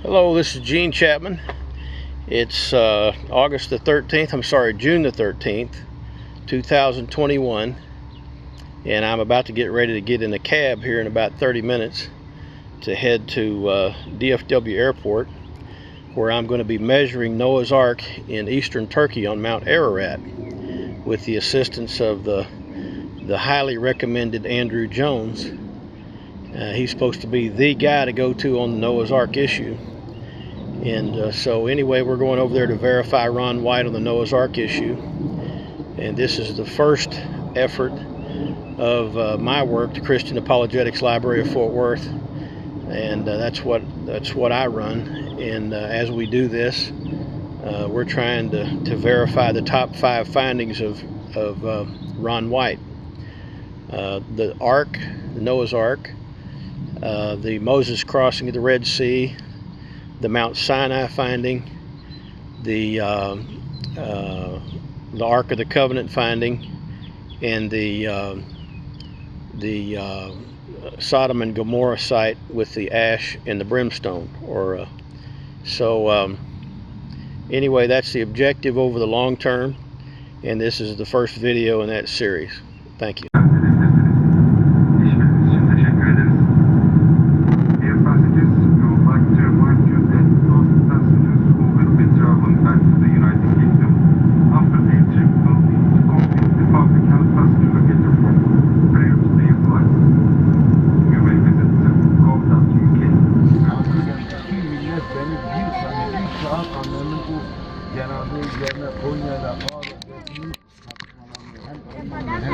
Hello, this is Gene Chapman. It's August the 13th, I'm sorry, June the 13th, 2021, and I'm about to get ready to get in a cab here in about 30 minutes to head to DFW Airport, where I'm going to be measuring Noah's Ark in eastern Turkey on Mount Ararat with the assistance of the highly recommended Andrew Jones. He's supposed to be the guy to go to on the Noah's Ark issue. And so anyway, we're going over there to verify Ron Wyatt on the Noah's Ark issue. And this is the first effort of my work, the Christian Apologetics Library of Fort Worth. And that's what I run. And as we do this, we're trying to verify the top 5 findings of Ron Wyatt. The Ark, the Noah's Ark, the Moses crossing of the Red Sea, the Mount Sinai finding, the Ark of the Covenant finding, and the Sodom and Gomorrah site with the ash and the brimstone. Anyway, that's the objective over the long term, and this is the first video in that series. Thank you.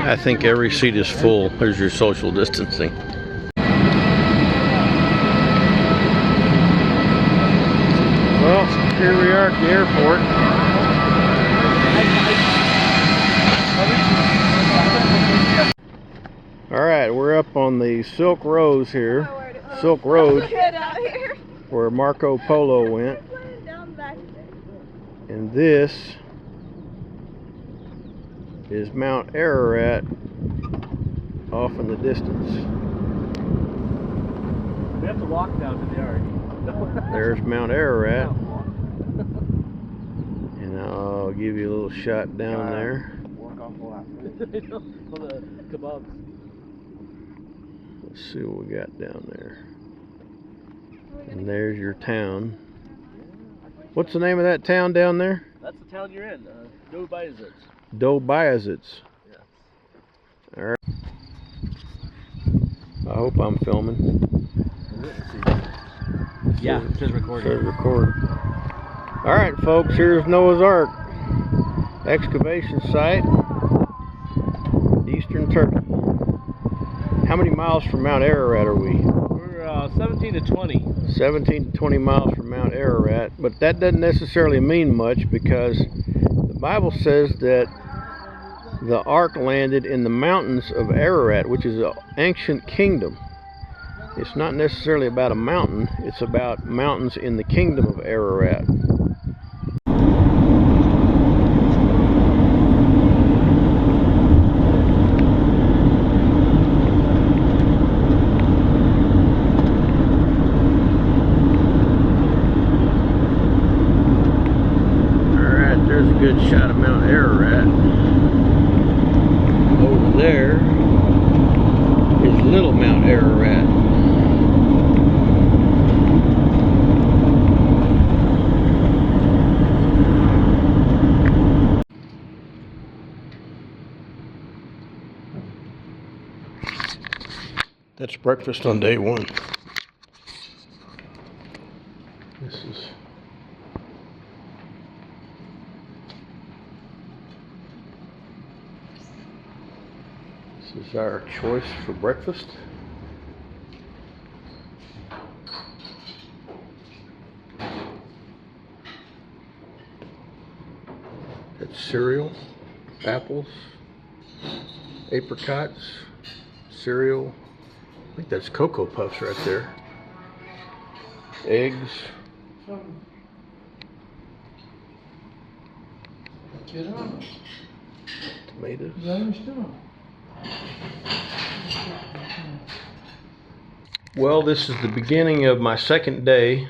I think every seat is full. There's your social distancing. Well, here we are at the airport. All right, we're up on the Silk Road here. Silk Road, where Marco Polo went. And this is Mount Ararat off in the distance. We have to walk down to the Ark. There's Mount Ararat. And I'll give you a little shot down there. Walk off the lap. For the kebabs. Let's see what we got down there. And there's your town. What's the name of that town down there? That's the town you're in, Cubits. Cubits. Yeah. All right. I hope I'm filming. Yeah, it says recording. It says record. All right, folks. Here's Noah's Ark excavation site, eastern Turkey. How many miles from Mount Ararat are we? We're 17 to 20. 17 to 20 miles from Mount Ararat, but that doesn't necessarily mean much, because the Bible says that the ark landed in the mountains of Ararat, which is an ancient kingdom. It's not necessarily about a mountain, it's about mountains in the kingdom of Ararat. There's a good shot of Mount Ararat. Over there is Little Mount Ararat. That's breakfast on day 1. This is our choice for breakfast. That's cereal, apples, apricots, cereal. I think that's Cocoa Puffs right there. Eggs. Tomatoes. Well, this is the beginning of my second day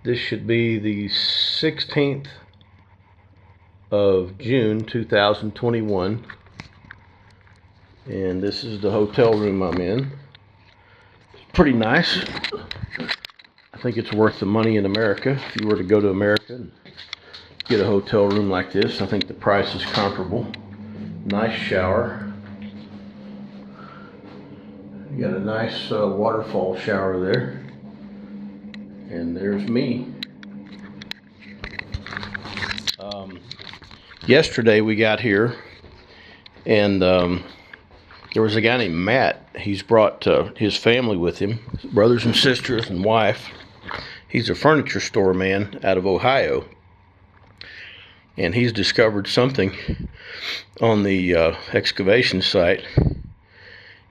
This should be the 16th of June 2021, and this is the hotel room I'm in. It's pretty nice. I think it's worth the money in America. If you were to go to America and get a hotel room like this, I think the price is comparable. Nice shower. You got a nice waterfall shower there. And there's me. Yesterday we got here, and there was a guy named Matt. He's brought his family with him, his brothers and sisters and wife. He's a furniture store man out of Ohio, and he's discovered something on the excavation site,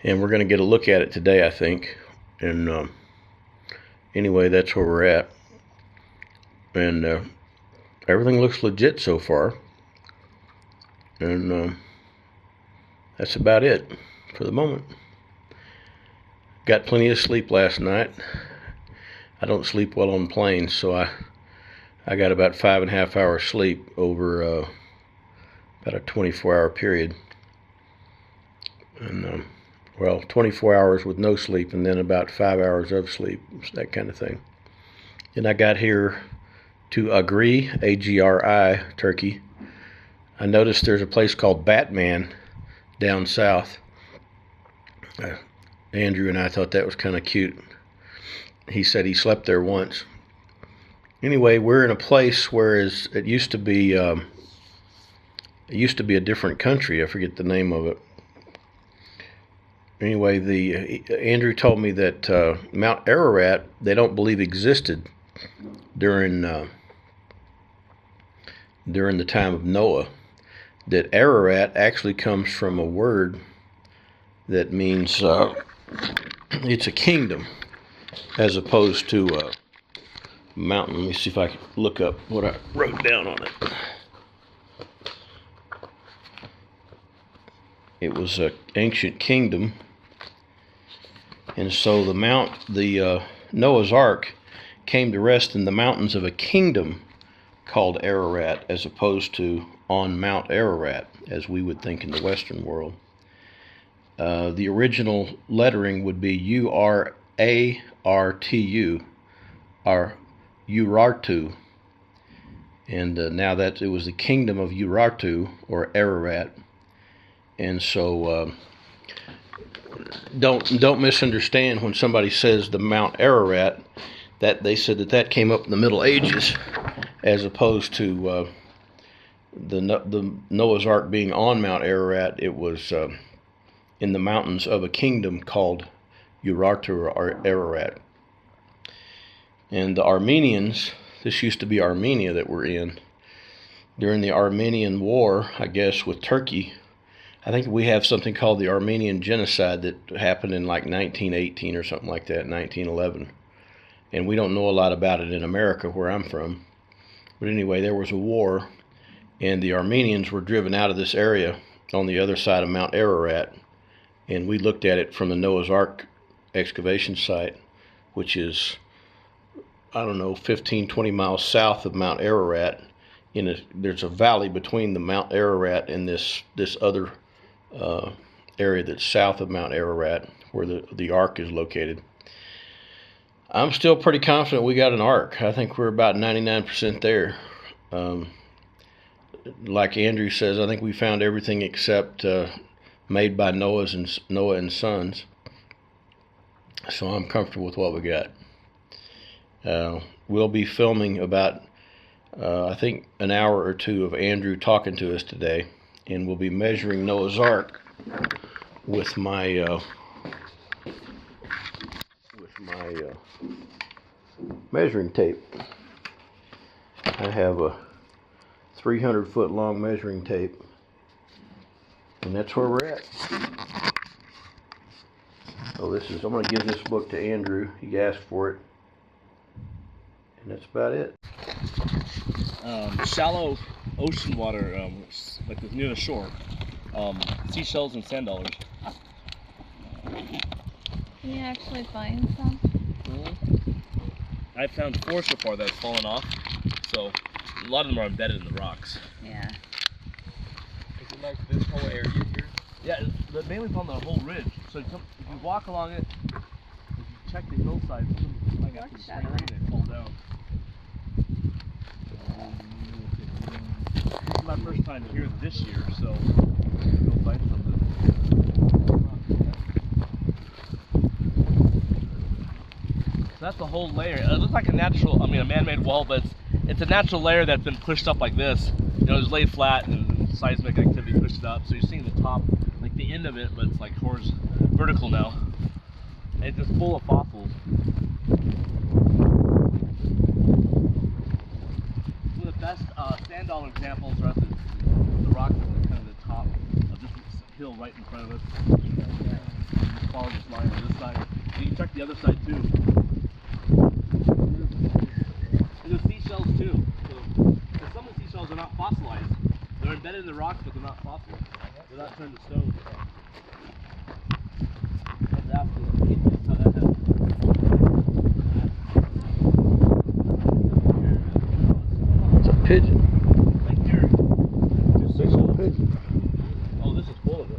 and we're going to get a look at it today, I think. And anyway, that's where we're at, and everything looks legit so far, and that's about it for the moment. Got plenty of sleep last night. I don't sleep well on planes, so I got about 5.5 hours sleep over about a 24-hour period, and well, 24 hours with no sleep, and then about 5 hours of sleep, that kind of thing. And I got here to Agri, A-G-R-I, Turkey. I noticed there's a place called Batman down south. Andrew and I thought that was kind of cute. He said he slept there once. Anyway, we're in a place where it used to be a different country. I forget the name of it. Anyway, Andrew told me that Mount Ararat, they don't believe existed during the time of Noah. That Ararat actually comes from a word that means it's a kingdom, as opposed to a mountain. Let me see if I can look up what I wrote down on it. It was an ancient kingdom, and so the Noah's Ark came to rest in the mountains of a kingdom called Ararat, as opposed to on Mount Ararat, as we would think in the Western world. The original lettering would be U-R-A-R-T-U, or Urartu, and now that it was the kingdom of Urartu, or Ararat. And so don't misunderstand when somebody says the Mount Ararat, that they said that came up in the Middle Ages, as opposed to the Noah's Ark being on Mount Ararat. It was in the mountains of a kingdom called Urartu or Ararat. And the Armenians, this used to be Armenia that we're in, during the Armenian War, I guess, with Turkey. I think we have something called the Armenian Genocide that happened in like 1918 or something like that, 1911. And we don't know a lot about it in America, where I'm from. But anyway, there was a war, and the Armenians were driven out of this area on the other side of Mount Ararat. And we looked at it from the Noah's Ark excavation site, which is, I don't know, 15, 20 miles south of Mount Ararat. There's a valley between the Mount Ararat and this other area that's south of Mount Ararat, where the Ark is located. I'm still pretty confident we got an Ark. I think we're about 99% there. Like Andrew says, I think we found everything except made by Noah and Sons. So I'm comfortable with what we got. We'll be filming about, I think, an hour or two of Andrew talking to us today, and we'll be measuring Noah's Ark with my measuring tape. I have a 300-foot long measuring tape, and that's where we're at. So I'm going to give this book to Andrew. He asked for it, and that's about it. Shallow ocean water, like near the shore. Seashells and sand dollars. Can you actually find some? I've found 4 so far that have fallen off. So a lot of them are embedded in the rocks. Yeah. Is it like this whole area here? Yeah, but mainly on the whole ridge. So if you walk along it, if you check the hillside, some like after the spring rain, they fall down. This is my first time here this year, so go find something. So that's the whole layer. It looks like a natural, I mean a man-made wall, but it's a natural layer that's been pushed up like this. You know, it's laid flat and seismic activity pushed it up. So you're seeing the top, like the end of it, but it's like vertical now. And it's just full of fossils. One of the best sand dollar examples are at the rocks at kind of the top of this hill right in front of us. Just follow this line on this side. And you can check the other side too. And there's seashells too. So some of the seashells are not fossilized. They're embedded in the rocks, but they're not fossil. They're not turned to stone. It's a pigeon. Like here. It's a pigeon. Oh, this is full of it.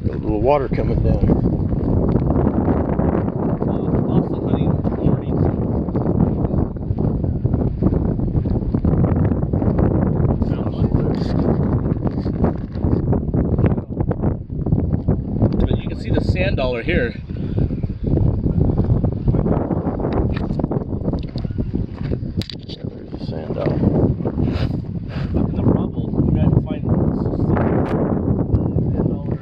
A little water coming down. Sand dollar here. Yeah, there's a sand dollar. Look in the rubble. You guys can find sand dollar.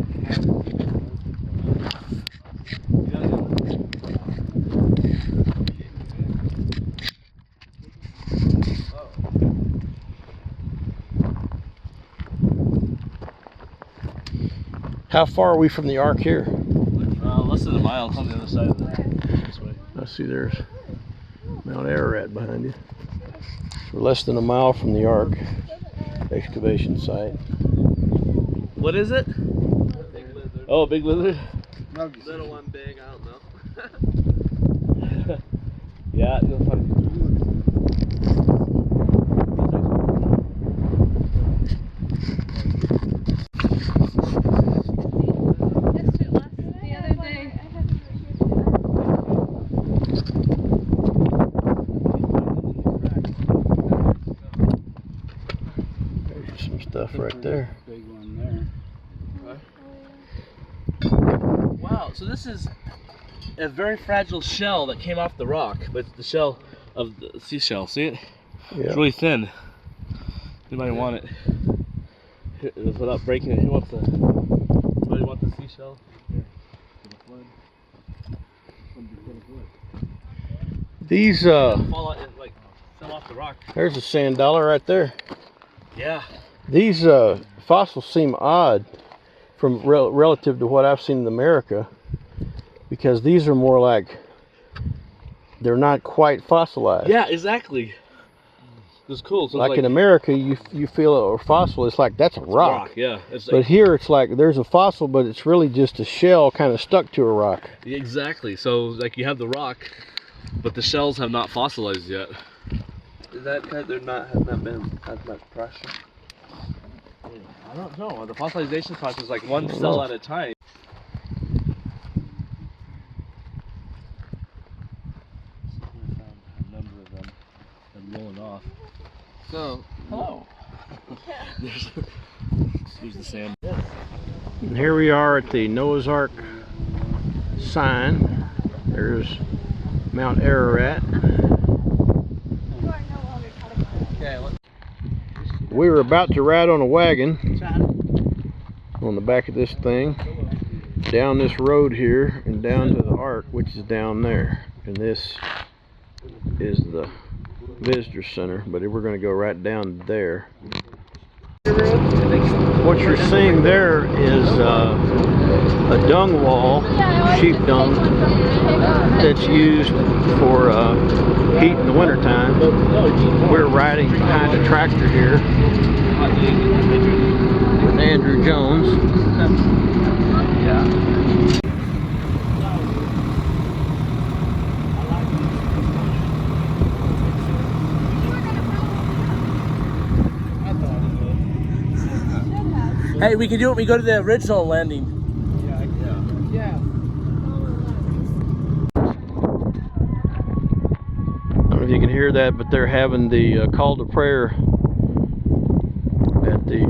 How far are we from the ark here? Less than a mile. It's on the other side of this way. I see there's Mount Ararat behind you. So we're less than a mile from the ark excavation site. What is it? Big lizard. Oh, a big lizard? Little one, big, I don't know. Yeah, you'll find. Stuff right there. Big one there. Wow, so this is a very fragile shell that came off the rock, but it's the shell of the seashell. See it? Yeah. It's really thin. Anybody want it? Here, without breaking it, who wants the? Anybody want the seashell? Here. These Fall out and like fell off the rock. there's a sand dollar right there. Yeah. These fossils seem odd from relative to what I've seen in America, because these are more like, they're not quite fossilized. Yeah, exactly. It's cool. So like it's in America, you feel a fossil, it's like that's a rock. Yeah. It's But here it's like there's a fossil, but it's really just a shell kind of stuck to a rock. exactly. So like you have the rock, but the shells have not fossilized yet. Is that because they're not have not been as much pressure? I don't know. The fossilization process is like one cell at a time. We found a number of them and rolling off. So, Hello. Here's the sand. And here we are at the Noah's Ark sign. There's Mount Ararat. We were about to ride on a wagon on the back of this thing down this road here and down to the ark, which is down there. And this is the visitor center, but we're going to go right down there. What you're seeing there is a dung wall, sheep dung, that's used for heat in the wintertime. We're riding behind a tractor here with Andrew Jones. yeah. Hey, we can do it. We go to the original landing. Yeah. I don't know if you can hear that, but they're having the call to prayer at the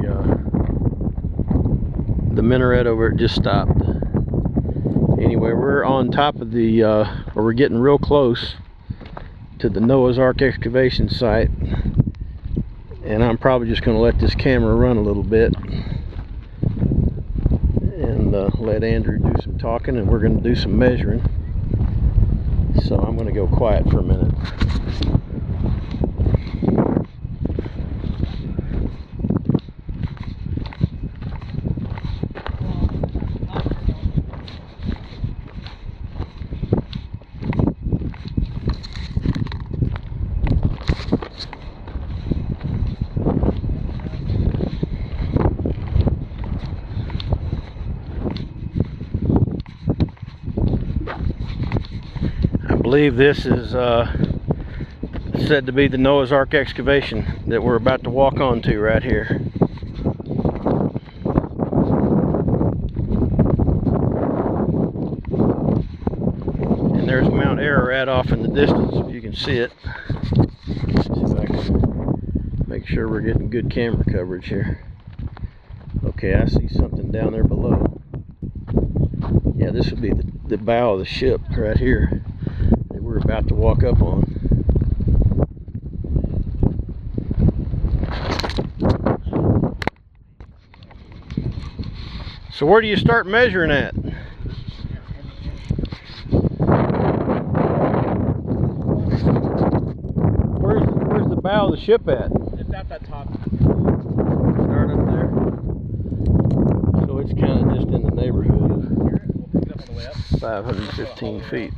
minaret over. It just stopped. Anyway, we're on top of the, or we're getting real close to the Noah's Ark excavation site, and I'm probably just going to let this camera run a little bit and let Andrew do some talking, and we're going to do some measuring. So I'm going to go quiet for a minute. I believe this is said to be the Noah's Ark excavation that we're about to walk onto right here. And there's Mount Ararat off in the distance, if you can see it. Let's see if I can make sure we're getting good camera coverage here. Okay, I see something down there below. Yeah, this would be the bow of the ship right here that we're about to walk up on. So where do you start measuring at? Where's the bow of the ship at? It's at that top. Start up there. So it's kind of just in the neighborhood of We'll pick it up on the way up. 515 feet.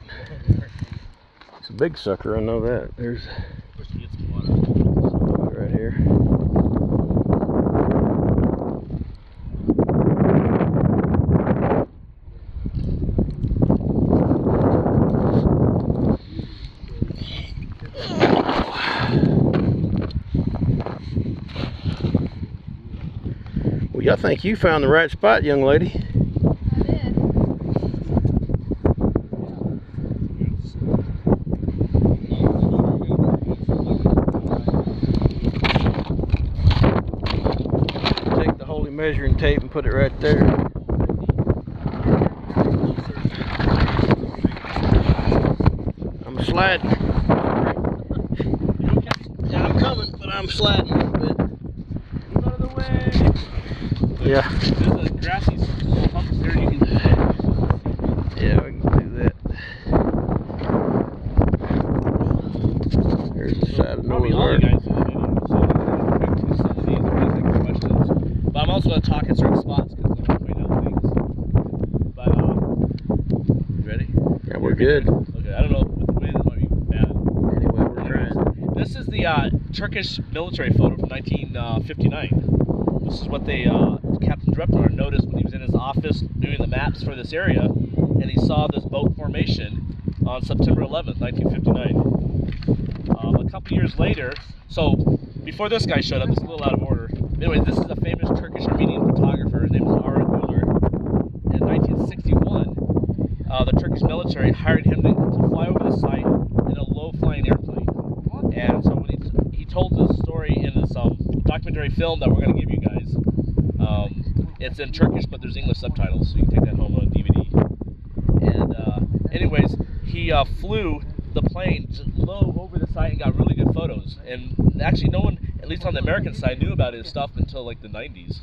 It's a big sucker, I know that. There's right here. Well, I think you found the right spot, young lady. Take the holy measuring tape and put it right there. I'm sliding. Yeah, I'm coming, but I'm sliding a little bit. Move out of the way. Yeah. There's a grassy hump there you can do. Yeah, we can do that. There's the side of Probably Noah's all Ark. you guys do the video, so I'm going to some of these and ask questions. But I'm also going to talk at certain spots because I'm going to point out things. But, you ready? Yeah, we're good. Okay, I don't know, with the wind it might be bad. Anyway, we're trying. This is the Turkish military photo from 1959. This is what they, Captain Drepnar noticed when he was in his office doing the maps for this area, and he saw this boat formation on September 11th, 1959. A couple years later, so before this guy showed up, it's a little out of order. Anyway, this is a famous Turkish Armenian photographer. His name is Ararat. In 1961, the Turkish military hired him to fly over the site in a low-flying airplane. And so when he told this story in this documentary film that we're going to give you guys, it's in Turkish, but there's English subtitles, so you can take that home on DVD. And anyways, he flew the plane low over the site and got really good photos. And actually, no one, at least on the American side, knew about his stuff until like the 90s.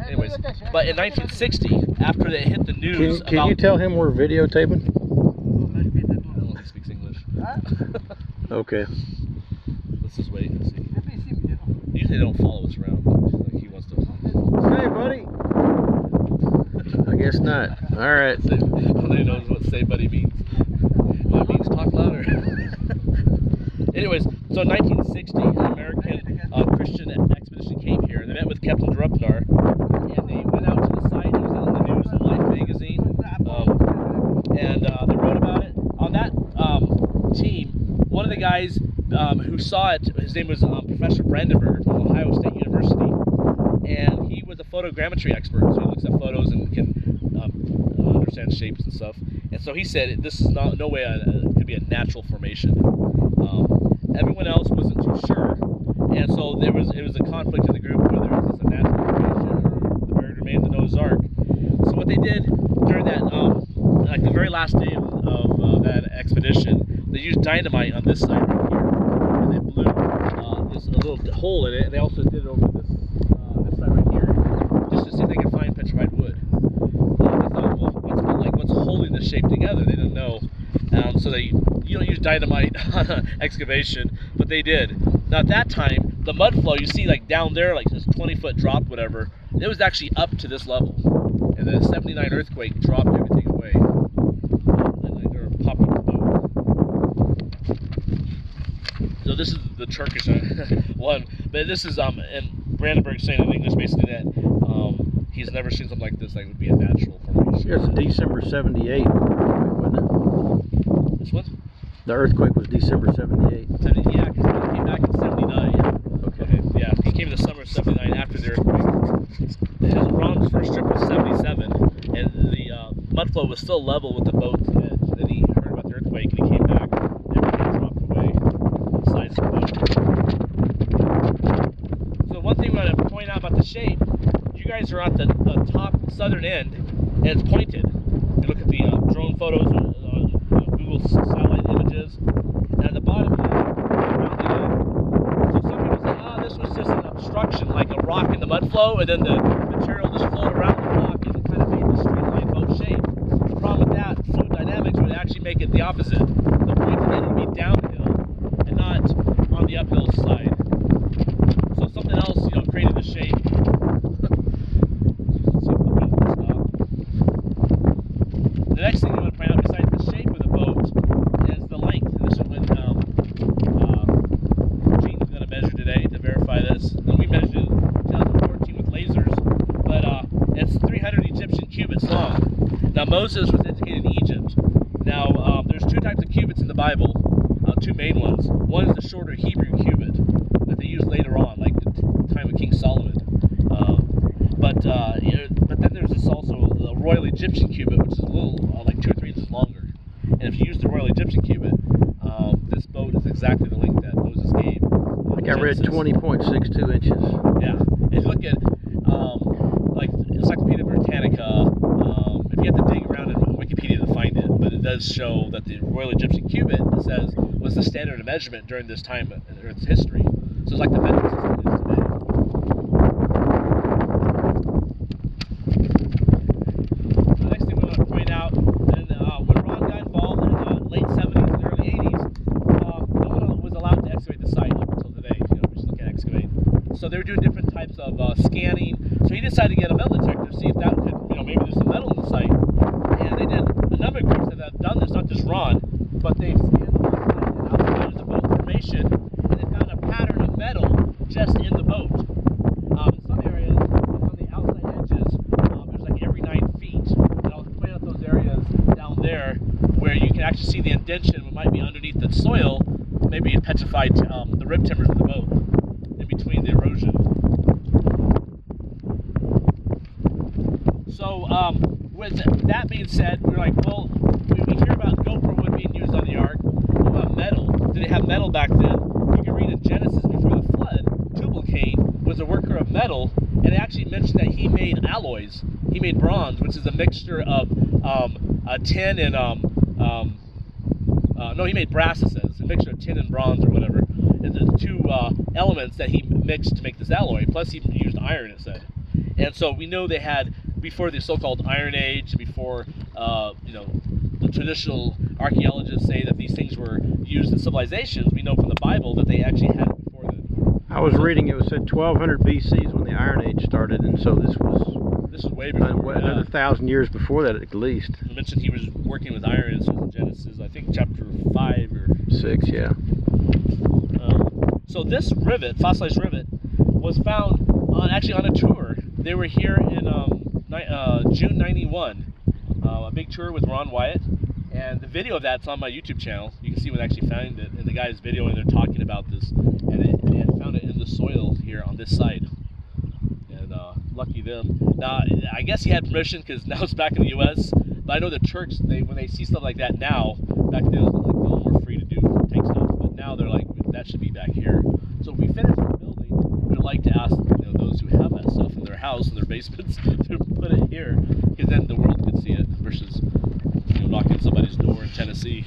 Anyways, but in 1960, after they hit the news, Can you tell him we're videotaping? I don't know if he speaks English. Okay. Let's just wait and see. Usually they don't follow us around. Like he wants to. Hey, buddy. I guess not. All right. Nobody knows what "say buddy" means. Well, it means talk louder. Anyways, so in 1960, an American Christian expedition came here. They met with Captain Drepnar, and they went out to the site. It was in the news in Life magazine, and they wrote about it. On that team, one of the guys who saw it, his name was Professor Brandenburg from Ohio State University, and he was a photogrammetry expert, so he looks at photos and can understand shapes and stuff. And so he said this is no way it could be a natural formation. Everyone else wasn't too sure, and so it was a conflict in the group whether it was a natural formation or the buried remains of Noah's Ark. So what they did during that, like the very last day of that expedition, they used dynamite on this side right here, and they blew a little hole in it, and they also did it over this side right here, just to see if they could find petrified wood. They thought, well, what's holding this shape together? They didn't know, so you don't use dynamite on an excavation, but they did. Now at that time, the mud flow you see like down there, like this 20-foot drop, whatever, it was actually up to this level, and the 79 earthquake dropped everything away, and they were popped up the boat. So this is the Turkish one, but this is and Brandenburg saying in English basically that he's never seen something like this. Like it would be a natural formation. It's December 78, wasn't it? This one? The earthquake was December 78. Yeah, because he came back in 79. Okay. Yeah, he came in the summer of 79 after the earthquake. Ron's first trip was 77, and the mud flow was still level with the boat's edge. Then he heard about the earthquake and he came back. Everything dropped away. The sides of the boat. So one thing we want to point out about the shape, you guys are at the top southern end, and it's pointed. You look at the drone photos, Google satellite images, and at the bottom around the end. So some people say, this was just an obstruction, like a rock in the mud flow, and then the material just flowed around the rock and kind of made the streamline boat shape. The problem with that, fluid dynamics would actually make it the opposite. The pointed end would be downhill and not on the uphill side. So something else, created the shape. The next thing you want to point out, besides the shape of the boat, is the length. And this is what Gene's going to measure today to verify this. And we measured it in 2014 with lasers, but it's 300 Egyptian cubits long. Now Moses was educated in Egypt. Now there's two types of cubits in the Bible, two main ones. One is the shorter Hebrew cubit that they used later on, like the time of King Solomon. But then there's this also the Royal Egyptian cubit, which is a little like 2 or 3 inches longer. And if you use the Royal Egyptian cubit, this boat is exactly the length that Moses gave. I think I read 20.62 inches. Yeah. If you look at like Encyclopedia Britannica, if you have to dig around in Wikipedia to find it, but it does show that the Royal Egyptian cubit, it says, was the standard of measurement during this time in Earth's history. So it's like the metric system is today. The next thing we want to point out, and when Ron got involved in the late 70s and early 80s, no one was allowed to excavate the site up until today. We just look at excavate. So they were doing different types of scanning. So he decided to get a metal detector, see if that could, maybe there's some metal in the site. And they did a number of groups that have done this, not just Ron, but they've scanned the site and outside of the boat formation, and they found a pattern of metal just in the boat. In some areas, on the outside edges, there's like every 9 feet. And I'll point out those areas down there where you can actually see the indention, what might be underneath the soil, maybe petrified the rib timbers of the boat in between the erosion. So with that being said, we're like, well, we hear about gopher wood being used on the ark. What about metal? Did they have metal back then? You can read in Genesis before the flood, Tubal-Cain was a worker of metal, and it actually mentioned that he made alloys. He made bronze, which is a mixture of tin and no, he made brass. It says a mixture of tin and bronze or whatever. And the two elements that he mixed to make this alloy. Plus, he used iron. It said, and so we know they had before the so-called Iron Age, before the traditional archaeologists say that these things were used in civilizations. We know from the Bible that they actually had it before then. I was reading it was said 1200 BC is when the Iron Age started, and so this was way before. Another 1,000 years before that at least. I mentioned he was working with iron in Genesis, I think chapter 5 or 6, yeah. So this rivet, fossilized rivet, was found actually on a tour. They were here in June '91, a big tour with Ron Wyatt, and the video of that's on my YouTube channel. You can see when they actually found it, and the guy's videoing, they're talking about this, and they had found it in the soil here on this site. And lucky them. Now, I guess he had permission because now it's back in the U.S. But I know the church, when they see stuff like that now, back then it was like a little more free to do, take stuff. But now they're like, that should be back here. So if we finish the building, we'd like to ask those who have that stuff in their house, in their basements, to put it here, because then the world could see it versus knocking somebody's door in Tennessee.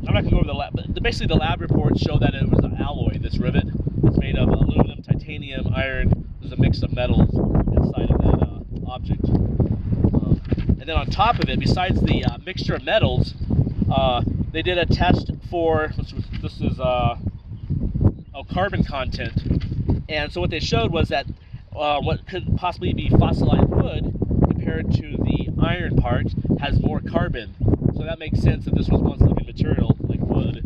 I'm not going to go over the lab, but basically the lab reports show that it was an alloy, this rivet. It's made of aluminum, titanium, iron. There's a mix of metals inside of that object. And then on top of it, besides the mixture of metals, they did a test for, this is carbon content. And so what they showed was that what could possibly be fossilized wood compared to the iron part has more carbon. So that makes sense that this was once living material like wood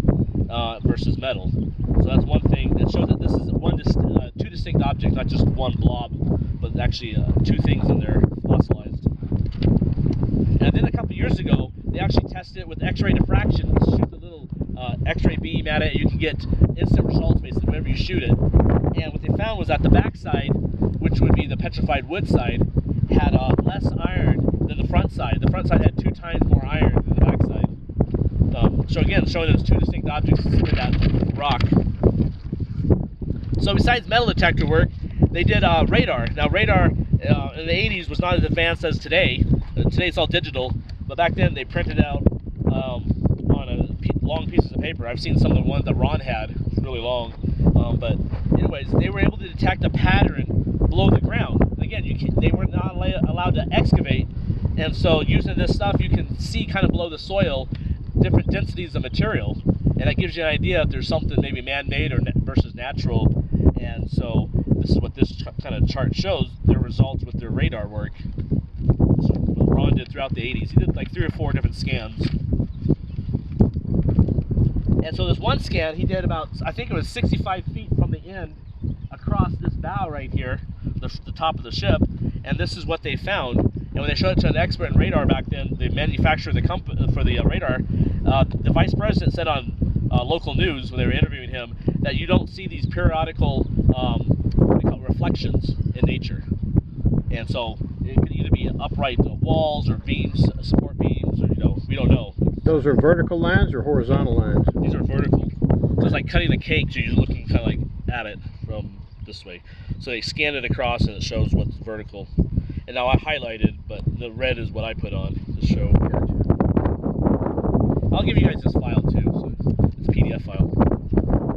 versus metal. So that's one thing. It shows that this is two distinct objects, not just one blob, but actually two things in there fossilized. And then a couple years ago, they actually tested it with X-ray diffraction. Shoot the little X-ray beam at it, you can get instant results basically whenever you shoot it. And what they found was that the backside, which would be the petrified wood side, had less iron than the front side. The front side had 2 times more iron than the back side. So again, showing those two distinct objects in that rock. So besides metal detector work, they did radar. Now radar in the 80s was not as advanced as today. Today it's all digital, but back then they printed out on long pieces of paper. I've seen some of the ones that Ron had, it was really long. But anyways, they were able to detect a pattern below the ground. And again, they were not allowed to excavate, and so using this stuff, you can see kind of below the soil different densities of material, and that gives you an idea if there's something maybe man-made or versus natural. And so this is what this kind of chart shows, their results with their radar work. So what Ron did throughout the 80s. He did like 3 or 4 different scans. And so this one scan, he did about, I think it was 65 feet from the end across this bow right here, the top of the ship, and this is what they found. And when they showed it to an expert in radar back then, the manufacturer of the company for the radar, the vice president said on local news when they were interviewing him that you don't see these periodical reflections in nature. And so it could either be upright walls or beams, support beams, or we don't know. Those are vertical lines or horizontal lines? These are vertical. So it's like cutting a cake, so you're looking kind of like at it from this way. So they scan it across and it shows what's vertical. And now I highlighted, but the red is what I put on to show. I'll give you guys this file too, so it's a PDF file.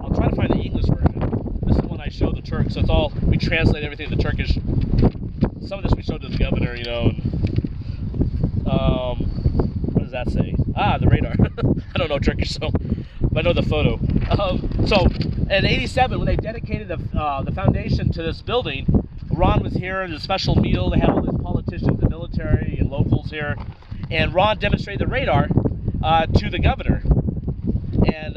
I'll try to find the English version. This is the one I showed the Turks, so it's all, we translate everything to Turkish. Some of this we showed to the governor, and what does that say? Ah, the radar. I don't know Turkish, so but I know the photo. So in '87, when they dedicated the foundation to this building, Ron was here. There's a special meal. They had all these politicians, the military, and locals here, and Ron demonstrated the radar to the governor, and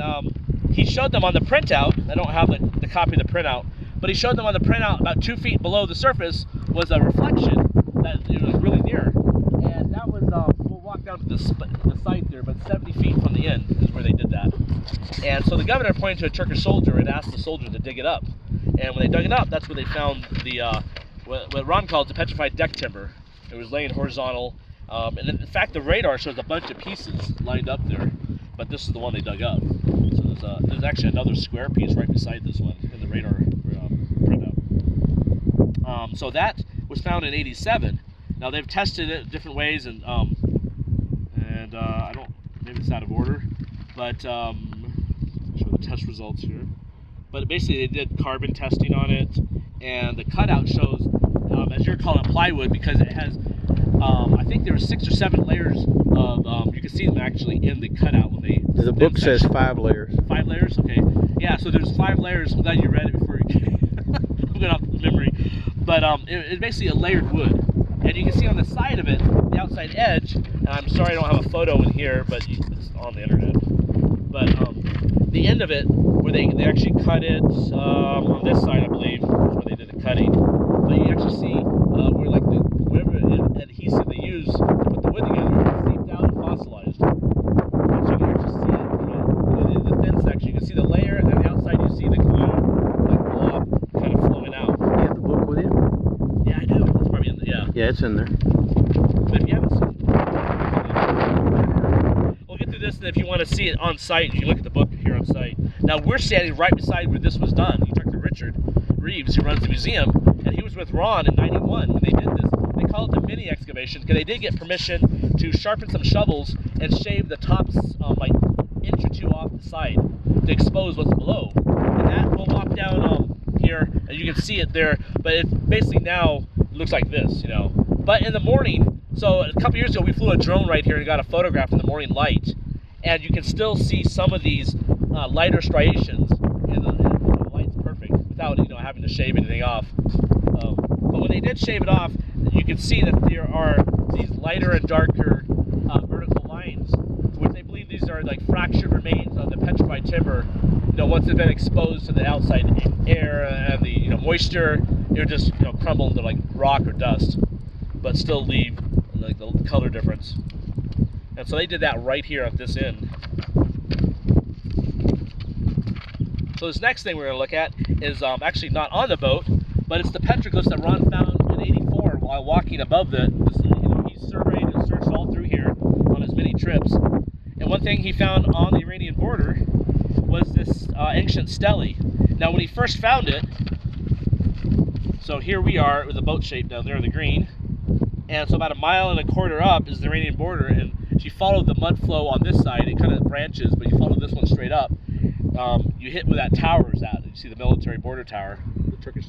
he showed them on the printout. I don't have the copy of the printout, but he showed them on the printout about 2 feet below the surface was a reflection that it was really near, and that was we'll walk down to the site there, but 70 feet from the end is where they did that. And so the governor pointed to a Turkish soldier and asked the soldier to dig it up, and when they dug it up, that's where they found the what Ron calls the petrified deck timber. It was laying horizontal, and in fact the radar shows a bunch of pieces lined up there, but this is the one they dug up. So there's actually another square piece right beside this one in the radar printout. So that was found in '87. Now they've tested it different ways, and I don't, maybe it's out of order, but show the test results here. But basically they did carbon testing on it, and the cutout shows, as you're calling it, plywood, because it has, I think there were 6 or 7 layers of, you can see them actually in the cutout when they... The book says 5 layers. 5 layers? Okay. Yeah, so there's 5 layers. I'm glad you read it before you came. I'm going off the memory. But it's basically a layered wood. And you can see on the side of it, the outside edge, and I'm sorry I don't have a photo in here, but it's on the internet. But the end of it, where they actually cut it, on this side I believe, is where they did the cutting. But you actually see where like whatever adhesive they use to put the wood together, it's seeped out and fossilized. And so you can actually see it in the thin section. You can see the layer, and then the outside you see the glue, like blob. Yeah, it's in there. But if you haven't seen we'll get through this, and if you want to see it on site, you can look at the book here on site. Now, we're standing right beside where this was done. You talk to Richard Reeves, who runs the museum, and he was with Ron in '91 when they did this. They call it the mini excavation because they did get permission to sharpen some shovels and shave the tops like inch or two off the side to expose what's below. And that will walk down here, and you can see it there. But it basically now looks like this, you know. But in the morning, so a couple years ago, we flew a drone right here and got a photograph in the morning light, and you can still see some of these lighter striations, and the light's perfect without having to shave anything off. But when they did shave it off, you can see that there are these lighter and darker vertical lines, which they believe these are like fractured remains of the petrified timber. Once it's been exposed to the outside air and the moisture, it'll just crumble into like rock or dust, but still leave like the color difference. And so they did that right here at this end. So this next thing we're going to look at is actually not on the boat, but it's the petroglyphs that Ron found in '84 while walking above he surveyed and searched all through here on his many trips. And one thing he found on the Iranian border was this ancient stele. Now, when he first found it, so here we are with the boat shape down there in the green, and so about 1.25 miles up is the Iranian border, and if you follow the mud flow on this side, it kind of branches, but you follow this one straight up, you hit where that tower is at. You see the military border tower, the Turkish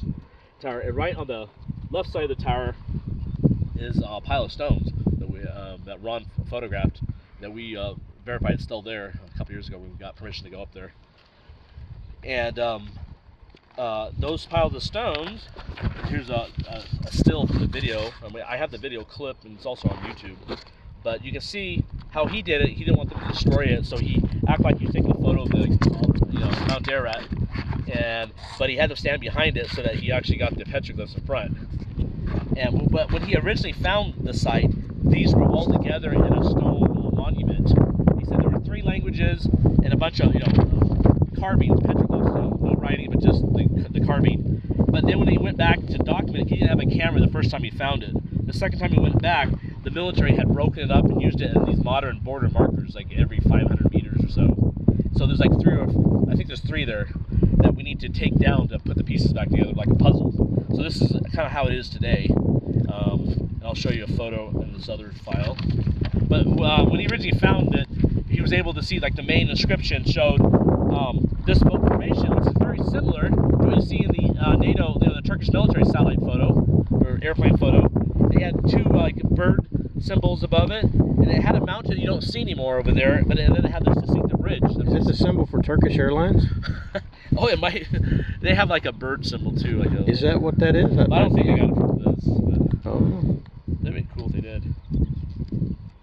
tower, and right on the left side of the tower is a pile of stones that Ron photographed, that we verified it's still there a couple years ago when we got permission to go up there. And those piles of stones, here's a still from the video. I have the video clip, and it's also on YouTube. But you can see how he did it. He didn't want them to destroy it, so he acted like he was taking a photo of the Mount Ararat, but he had to stand behind it so that he actually got the petroglyphs in front. But when he originally found the site, these were all together in a stone monument. He said there were 3 languages and a bunch of carving, petroglyphs, no writing, but just the carving. But then when he went back to document it, he didn't have a camera the first time he found it. The second time he went back, the military had broken it up and used it in these modern border markers, like every 500 meters or so. So there's like 3 there that we need to take down to put the pieces back together like a puzzle. So this is kind of how it is today. I'll show you a photo in this other file. But when he originally found it, he was able to see like the main inscription showed this boat formation, which is very similar to what you see in the NATO, the Turkish military satellite photo or airplane photo. They had 2 like bird symbols above it, and it had a mountain you don't see anymore over there. But then it had this distinctive ridge. Is this a symbol for Turkish Airlines? Oh, it might. They have like a bird symbol too. Is that what that is? I don't think I got it from this. But oh. That'd be cool if they did.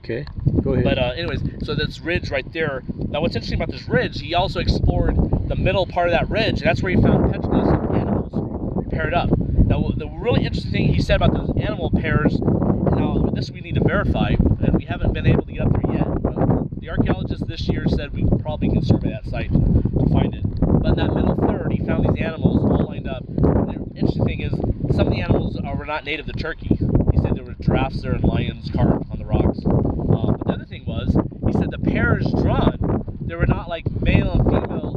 Okay, go ahead. But anyways, so this ridge right there. Now, what's interesting about this ridge? He also explored the middle part of that ridge, and that's where he found petroglyphs of animals paired up. Now, the really interesting thing he said about those animal pairs. Now, this we need to verify, and we haven't been able to get up there yet. But the archaeologist this year said we probably can survey that site to find it. But in that middle third, he found these animals all lined up. And the interesting thing is, some of the animals were not native to Turkey. He said there were giraffes there and lions carved on the rocks. But the other thing was, he said the pairs drawn, they were not like male and female,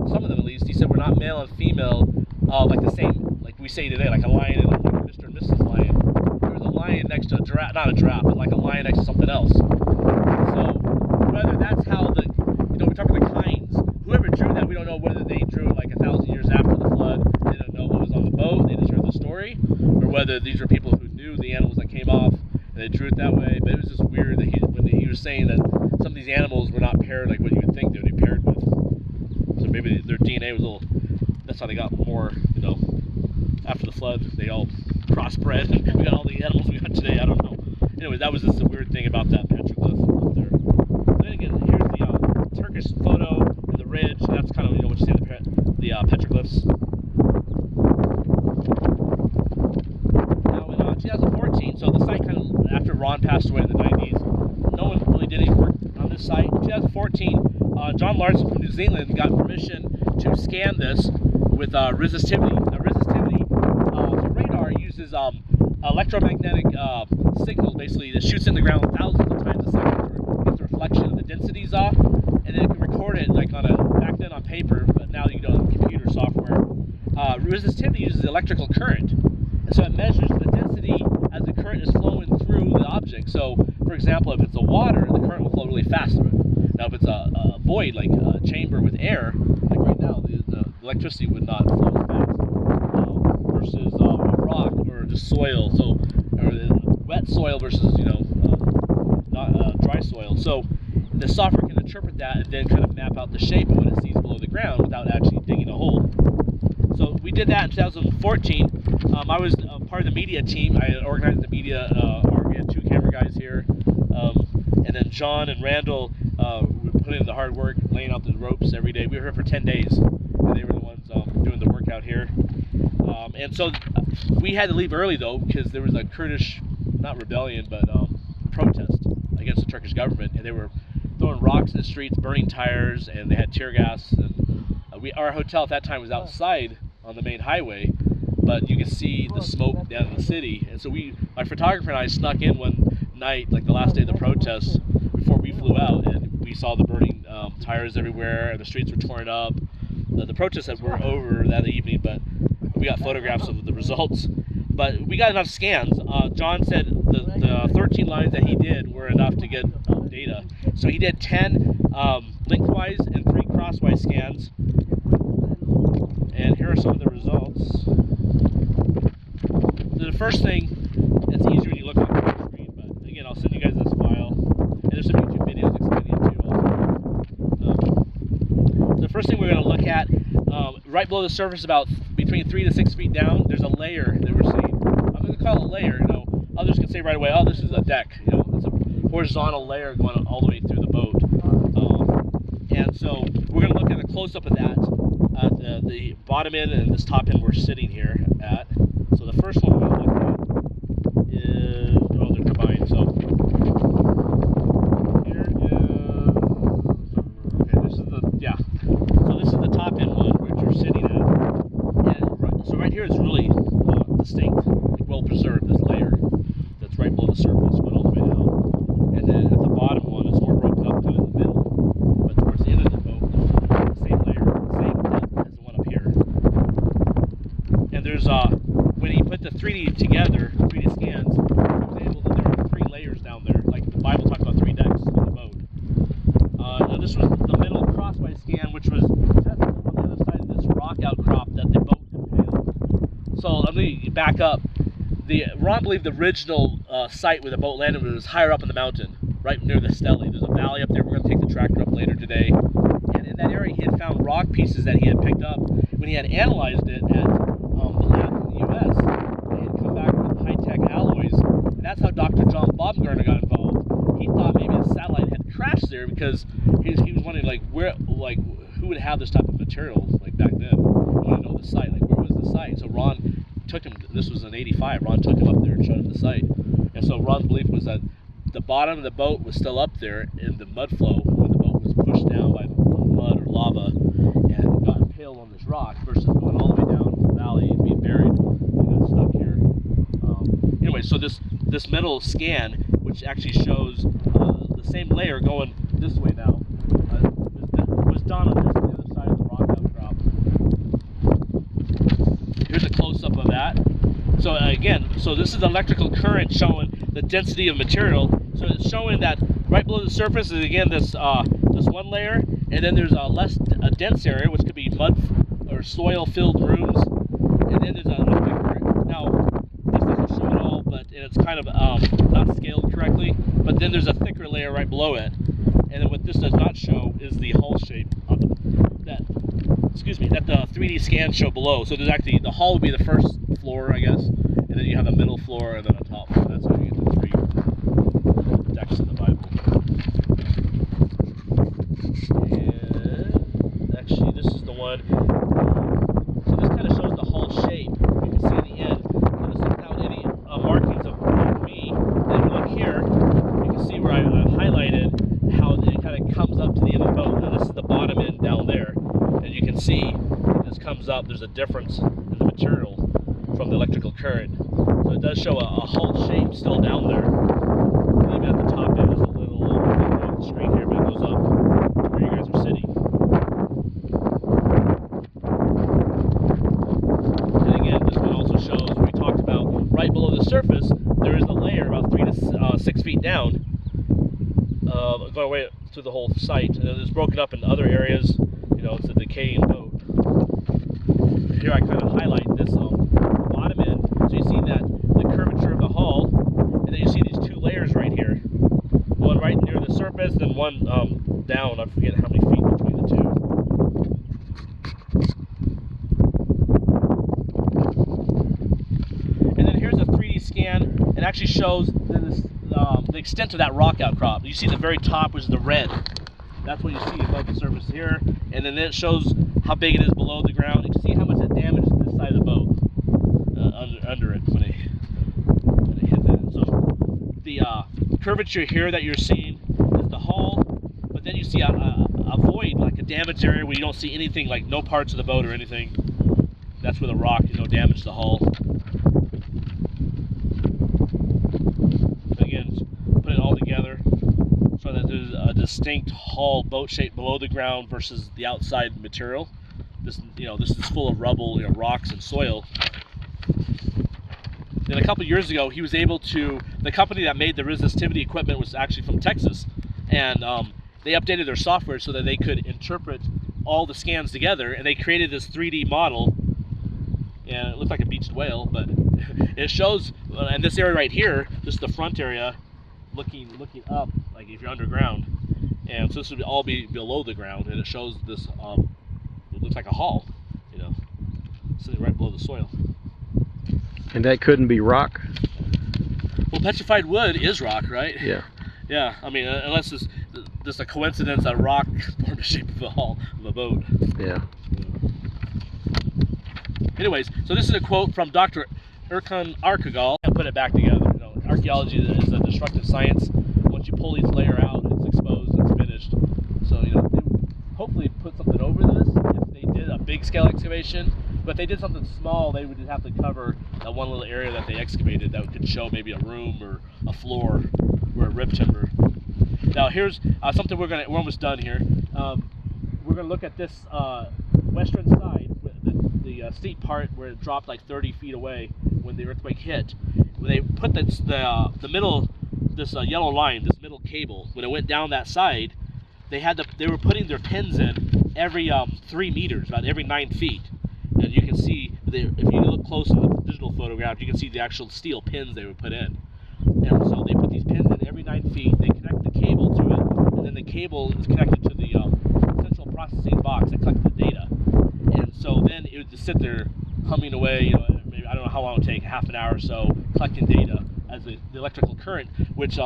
some of them at least, he said were not male and female, like the same, like we say today, like a lion and like Mr. and Mrs. Lion. There was a lion next to a giraffe, not a giraffe, but like a lion next to something else. So, whether that's how we're talking the kinds, whoever drew that, we don't know whether they drew it like 1,000 years after the flood, they don't know what was on the boat, they just heard the story, or whether these are people who knew the animals that came off, and they drew it that way. But it was just weird that when he was saying that some of these animals were not paired like what you would think they would be paired with. So maybe their DNA was a little, that's how they got more, after the flood, they all crossbred, and we got all the animals we got today, I don't know. Anyway, that was just a weird thing about that petroglyph up there. Then again, here's the Turkish photo and the ridge. That's kind of, what you see in the petroglyphs. Now in 2014, so the site kind of, after Ron passed away in the 90s, no one really did any work on this site. In 2014, John Larson from New Zealand got permission to scan this with resistivity. Now resistivity, the radar uses electromagnetic signal basically that shoots in the ground thousands of times a second. Gets the reflection of the densities off, and then it can record it like back then on paper, but now you know computer software. Resistivity uses electrical current, and so it measures the density as the current is flowing through the object. So, for example, if it's a water, the current will flow really fast through it. Now, if it's a void, like a chamber with air, like right now, the electricity would not flow as fast. Versus a rock or just soil, so or wet soil versus not dry soil. So the software can interpret that and then kind of map out the shape of what it sees below the ground without actually digging a hole. So we did that in 2014. I was part of the media team. I organized the media. We had 2 camera guys here, and then John and Randall put in the hard work, laying out the ropes every day. We were here for 10 days, and they were the ones doing the work out here. And so we had to leave early though, because there was a Kurdish, not rebellion, but protest against the Turkish government, and they were throwing rocks in the streets, burning tires, and they had tear gas. And our hotel at that time was outside on the main highway, but you could see the smoke down in the city. And so my photographer and I snuck in one night, like the last day of the protest, before we flew out, and we saw the burning tires everywhere, and the streets were torn up. The protests were over that evening, but we got photographs of the results. But we got enough scans. John said the 13 lines that he did were enough to get data. So he did 10 lengthwise and 3 crosswise scans. And here are some of the results. So the first thing, it's easier when you look on the screen, but again, I'll send you guys this file. And there's some YouTube videos explaining it too. The first thing we're going to look at, right below the surface, about between 3 to 6 feet down, there's a layer that we're seeing. I'm going to call it a layer. Others can say right away, oh, this is a deck. It's a horizontal layer going all the way through the boat. And so we're going to look at a close-up of that. The bottom end and this top end we're sitting here at. So the first one we're going to look at is, they're combined. So here is, okay, this is so this is the top end one which we're sitting at. And so right here is really distinct, well preserved, this layer that's right below the surface, went all the way down. And then at the bottom one, it's more broken up kind of in the middle. But towards the end of the boat, same layer, same depth as the one up here. And there's when he put the 3D together, 3D scans, he was able to, there are 3 layers down there. Like the Bible talks about 3 decks in the boat. Now this was the middle crosswise scan, which was just on the other side of this rock outcrop that the boat impaled. So let me back up. Ron believed the original site where the boat landed was higher up in the mountain, right near the stele. There's a valley up there. We're going to take the tractor up later today. And in that area, he had found rock pieces that he had picked up when he had analyzed it at the lab in the U.S. They had come back with high-tech alloys, and that's how Dr. John Baumgartner got involved. He thought maybe the satellite had crashed there because he was wondering who would have this type of material like back then. He wanted to know the site, where was the site? So Ron took him. This was in '85. Ron took him up there and showed him the site. And so Ron's belief was that the bottom of the boat was still up there in the mud flow when the boat was pushed down by mud or lava and got impaled on this rock, versus going all the way down the valley and being buried and got stuck here. Anyway, so this middle scan, which actually shows the same layer going this way now, was done on the other side of the rock outcrop. Here's a close-up of that. So again, this is electrical current showing the density of material. So it's showing that right below the surface is again this one layer, and then there's a dense area, which could be mud or soil-filled rooms, and then there's a thicker. Now this doesn't show it all, but it's kind of not scaled correctly. But then there's a thicker layer right below it, and then what this does not show is the hull shape that the 3D scans show below. So there's actually, the hull would be the first floor, I guess, and then you have a middle floor and then a top floor. That's how you get the 3 decks in the Bible. And actually, this is the one. So this kind of shows the hull shape. You can see at the end. So this is without any markings of me. And if you look here, you can see where I highlighted how it kind of comes up to the end of the boat. Now this is the bottom end down there. And you can see this comes up, there's a difference in the material from the electrical current. So it does show a hull shape still down there. And even at the top end is a little on the screen here, but it goes up to where you guys are sitting. And again, this one also shows, we talked about, right below the surface, there is a layer about 3 to 6 feet down, going away through the whole site, and it's broken up into other areas. You know, it's a decaying boat. And here I kind of highlight this bottom end, so you see that the curvature of the hull, and then you see these 2 layers right here, one right near the surface, and one down. I forget how many feet between the 2. And then here's a 3D scan. It actually shows the extent of that rock outcrop. You see the very top, which is the red. That's what you see above the surface here. And then it shows how big it is below the ground. You can see how much it damaged this side of the boat under it when it hit that. So the curvature here that you're seeing is the hull, but then you see a void, like a damaged area where you don't see anything, like no parts of the boat or anything. That's where the rock, damaged the hull. Put it all together so that there's a distinct hull boat shape below the ground versus the outside material. This is full of rubble, rocks and soil. Then a couple years ago, he was able to, the company that made the resistivity equipment was actually from Texas, and they updated their software so that they could interpret all the scans together, and they created this 3D model, and it looked like a beached whale, but it shows, in this area right here, this is the front area, looking up, like if you're underground, and so this would all be below the ground, and it shows this, it looks like a hull, sitting right below the soil. And that couldn't be rock? Well, petrified wood is rock, right? Yeah. Yeah, I mean, unless it's just a coincidence that rock formed the shape of a hull of a boat. Yeah. Anyways, so this is a quote from Dr. Erkan Arkagal, and put it back together. Archaeology is a destructive science. Once you pull each layer out, it's exposed, it's finished. So, they would hopefully put something over this if they did a big scale excavation. But if they did something small, they would just have to cover that one little area that they excavated that could show maybe a room or a floor or a rib timber. Now here's something we're almost done here. We're gonna look at this western side, the steep part where it dropped like 30 feet away when the earthquake hit. When they put the middle, this yellow line, this middle cable, when it went down that side, they were putting their pins in every 3 meters, about every 9 feet. And you can see, if you look close in the digital photograph, you can see the actual steel pins they would put in. And so they put these pins in every 9 feet, they connect the cable to it, and then the cable is connected to the central processing box that collects the data. And so then it would just sit there humming away, maybe, I don't know how long it would take, half an hour or so, collecting data as the electrical current, which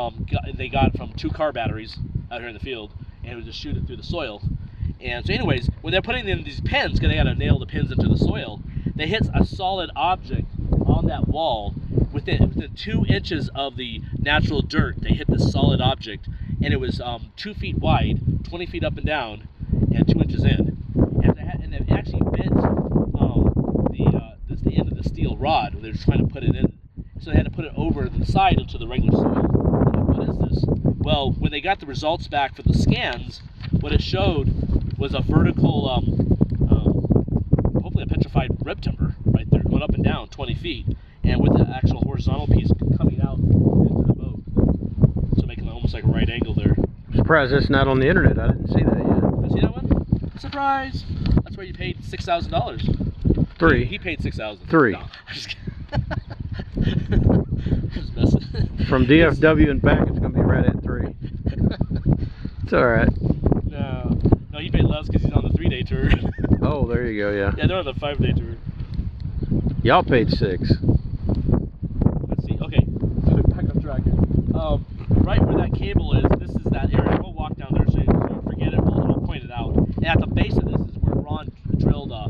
they got from 2 car batteries out here in the field, and it would just shoot it through the soil. And so anyways, when they're putting in these pins, because they got to nail the pins into the soil, they hit a solid object on that wall within 2 inches of the natural dirt. They hit this solid object, and it was 2 feet wide, 20 feet up and down, and 2 inches in. And they actually bent the end of the steel rod when they were trying to put it in. So they had to put it over the side into the regular soil. What is this? Well, when they got the results back for the scans, what it showed was a vertical, hopefully a petrified rib timber right there, going up and down 20 feet, and with the actual horizontal piece coming out into the boat. So making almost like a right angle there. I'm surprised that's not on the internet. I didn't see that yet. You see that one? Surprise! That's where you paid $6,000. 3. He paid $6,000. 3. No, I'm just kidding. Just messing. From DFW and back, it's going to be right at 3. It's all right. No, he paid less because he's on the 3-day tour. Oh, there you go, yeah. Yeah, they're on the 5-day tour. Y'all paid 6. Let's see. Okay, back on track here. Right where that cable is, this is that area. We'll walk down there so you forget it. We'll point it out. And at the base of this is where Ron drilled a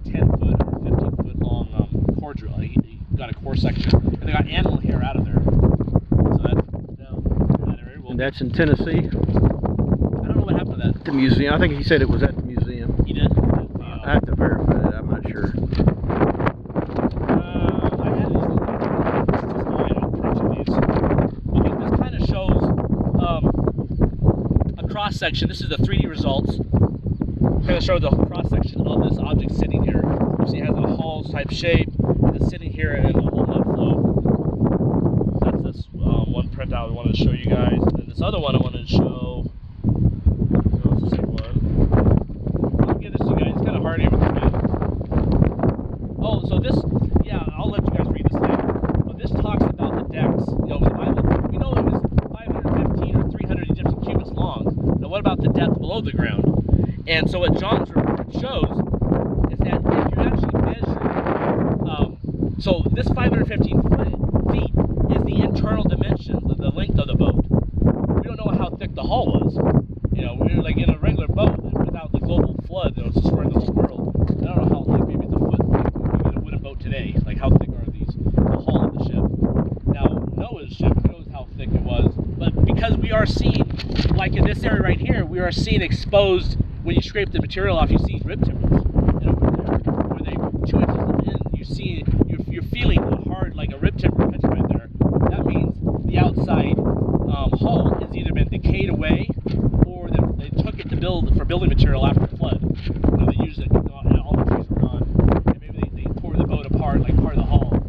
10-foot or 15-foot long core drill. He got a core section, and they got animal hair out of there. So that's down that area. And that's in Tennessee? I don't know what happened to that. The museum. I think he said it was at the museum. He did? I have to verify that. I'm not sure. I had these little cross section. This is the 3D results. I'm going to show the cross section of this object sitting here. You see it has a hall type shape. It's sitting here in a whole mud flow. So that's this one printout I wanted to show you guys. And this other one I wanted to show. No, it's the same one. I'll give this to you guys. It's kind of hard here with the map. Oh, so this, yeah, I'll let you guys read this later. But this talks about the decks. You know, in the Bible, we know it was 515 or 300 Egyptian cubits long. Now, what about the depth below the ground? And so what John's report shows is that if you actually measure, so this 515 feet is the internal dimensions of the length of the boat. We don't know how thick the hull was. You know, we're like in a regular boat without the global flood, you know, destroying the whole world. I don't know how, like maybe it's a foot thick, maybe a wooden boat today. Like how thick are these? The hull of the ship. Now Noah's ship knows how thick it was, but because we are seeing, like in this area right here, we are seeing exposed. When you scrape the material off, you see rib timbers. And over there, where they 2 inches in, you see, you're feeling a hard, like a rib timber petrified there. That means the outside hull has either been decayed away, or they took it to build for building material after the flood. You know, they used it, and all the trees were gone, and maybe they tore the boat apart, like part of the hull.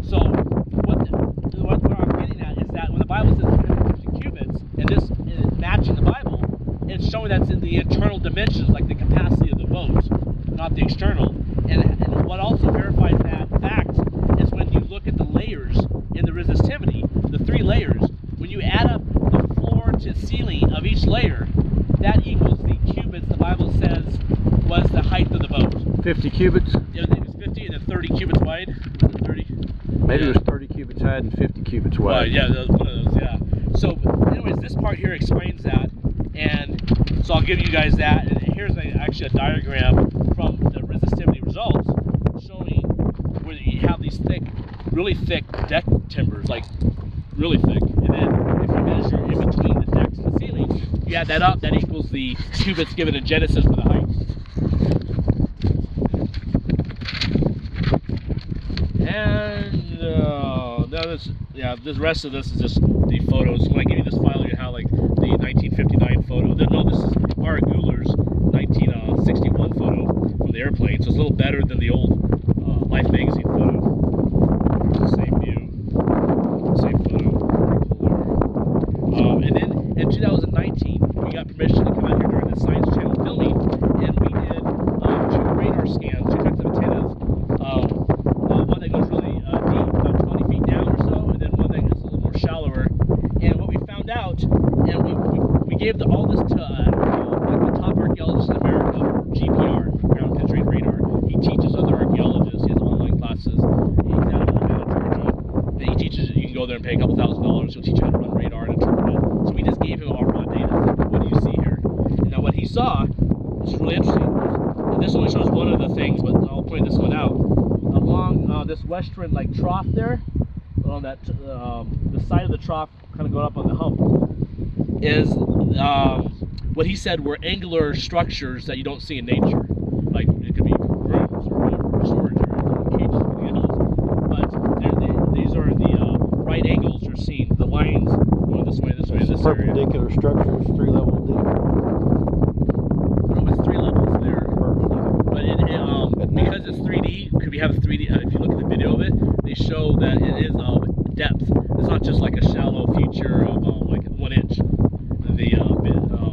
So what I'm getting at is that when the Bible says 350 cubits, and this is matching the Bible, it's showing that's in the internal dimensions, like the capacity of the boat, not the external. And what also verifies that fact is when you look at the layers in the resistivity, the 3 layers, when you add up the floor to ceiling of each layer, that equals the cubits the Bible says was the height of the boat. 50 cubits? Yeah, I think it was 50 and then 30 cubits wide. Was it 30? Maybe it was 30 cubits high and 50 cubits wide. Yeah, that was one of those, yeah. So, anyways, this part here explains that. And so I'll give you guys that, and here's actually a diagram from the resistivity results showing where you have these thick, really thick deck timbers, like really thick. And then if you measure in between the decks and the ceiling, you add that up, that equals the cubits given in Genesis for the height. And this rest of this is just the photos. When I give you this file, you have like the 1959 photo. No, this is Mara Goular's 1961 photo from the airplane. So it's a little better than the old Life magazine photo. It's the same view, same photo. And then in 2019, we got permission to come out here during the Science Channel filming, and we did 2 radar scans, 2 types of antennas. One that goes really deep, about 20 feet down or so, and then one that gets a little more shallower. And what we found out, and we gave all this to like the top archaeologist in America, GPR, Ground Penetrating Radar. He teaches other archaeologists. He has online classes. He's out of Atlanta, Georgia. And he teaches. You can go there and pay a couple $1,000s. He'll teach you how to run radar and interpret it. So we just gave him our raw data. Like, what do you see here? And now what he saw, which is really interesting. And this only shows one of the things, but I'll point this one out. Along this western like trough there, on that the side of the trough, kind of going up on the hump, is what he said were angular structures that you don't see in nature. Like it could be rooms or whatever, storage areas, cages, anything else. But these are the right angles you're seeing. The lines going this way, this area. Perpendicular structures, 3 levels deep. I don't know if it's 3 levels there. But because it's 3D, could we have a 3D? If you look at the video of it, they show that it is depth. It's not just like a shallow feature of like 1 inch.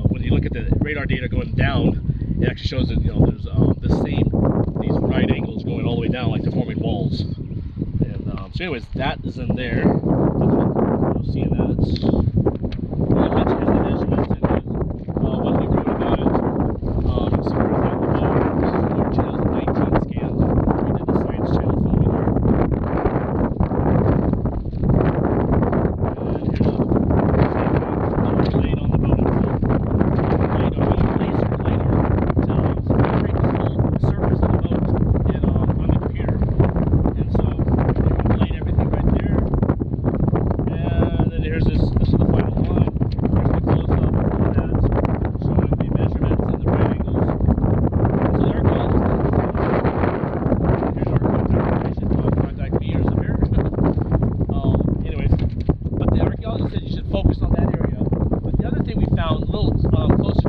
When you look at the radar data going down, it actually shows that there's these right angles going all the way down, like they're forming walls. And so, anyways, that is in there. You'll see that. Here's the measurements and what he wrote about it. You see where it's at the bottom. This is our 2019 scans. We did the Science Channel filming here. And here's the overlaid on the boat itself. We use laser LiDAR to create this whole surface of the boat on the computer. And so we overlaid everything right there. And then here's this is the final one. Here's the close-up of that, showing the measurements and the right angles. So the archaeologist, here's our contact information. Contact me or Samir. Anyways, but the archaeologist said you should focus on that area. But the other thing we found a little closer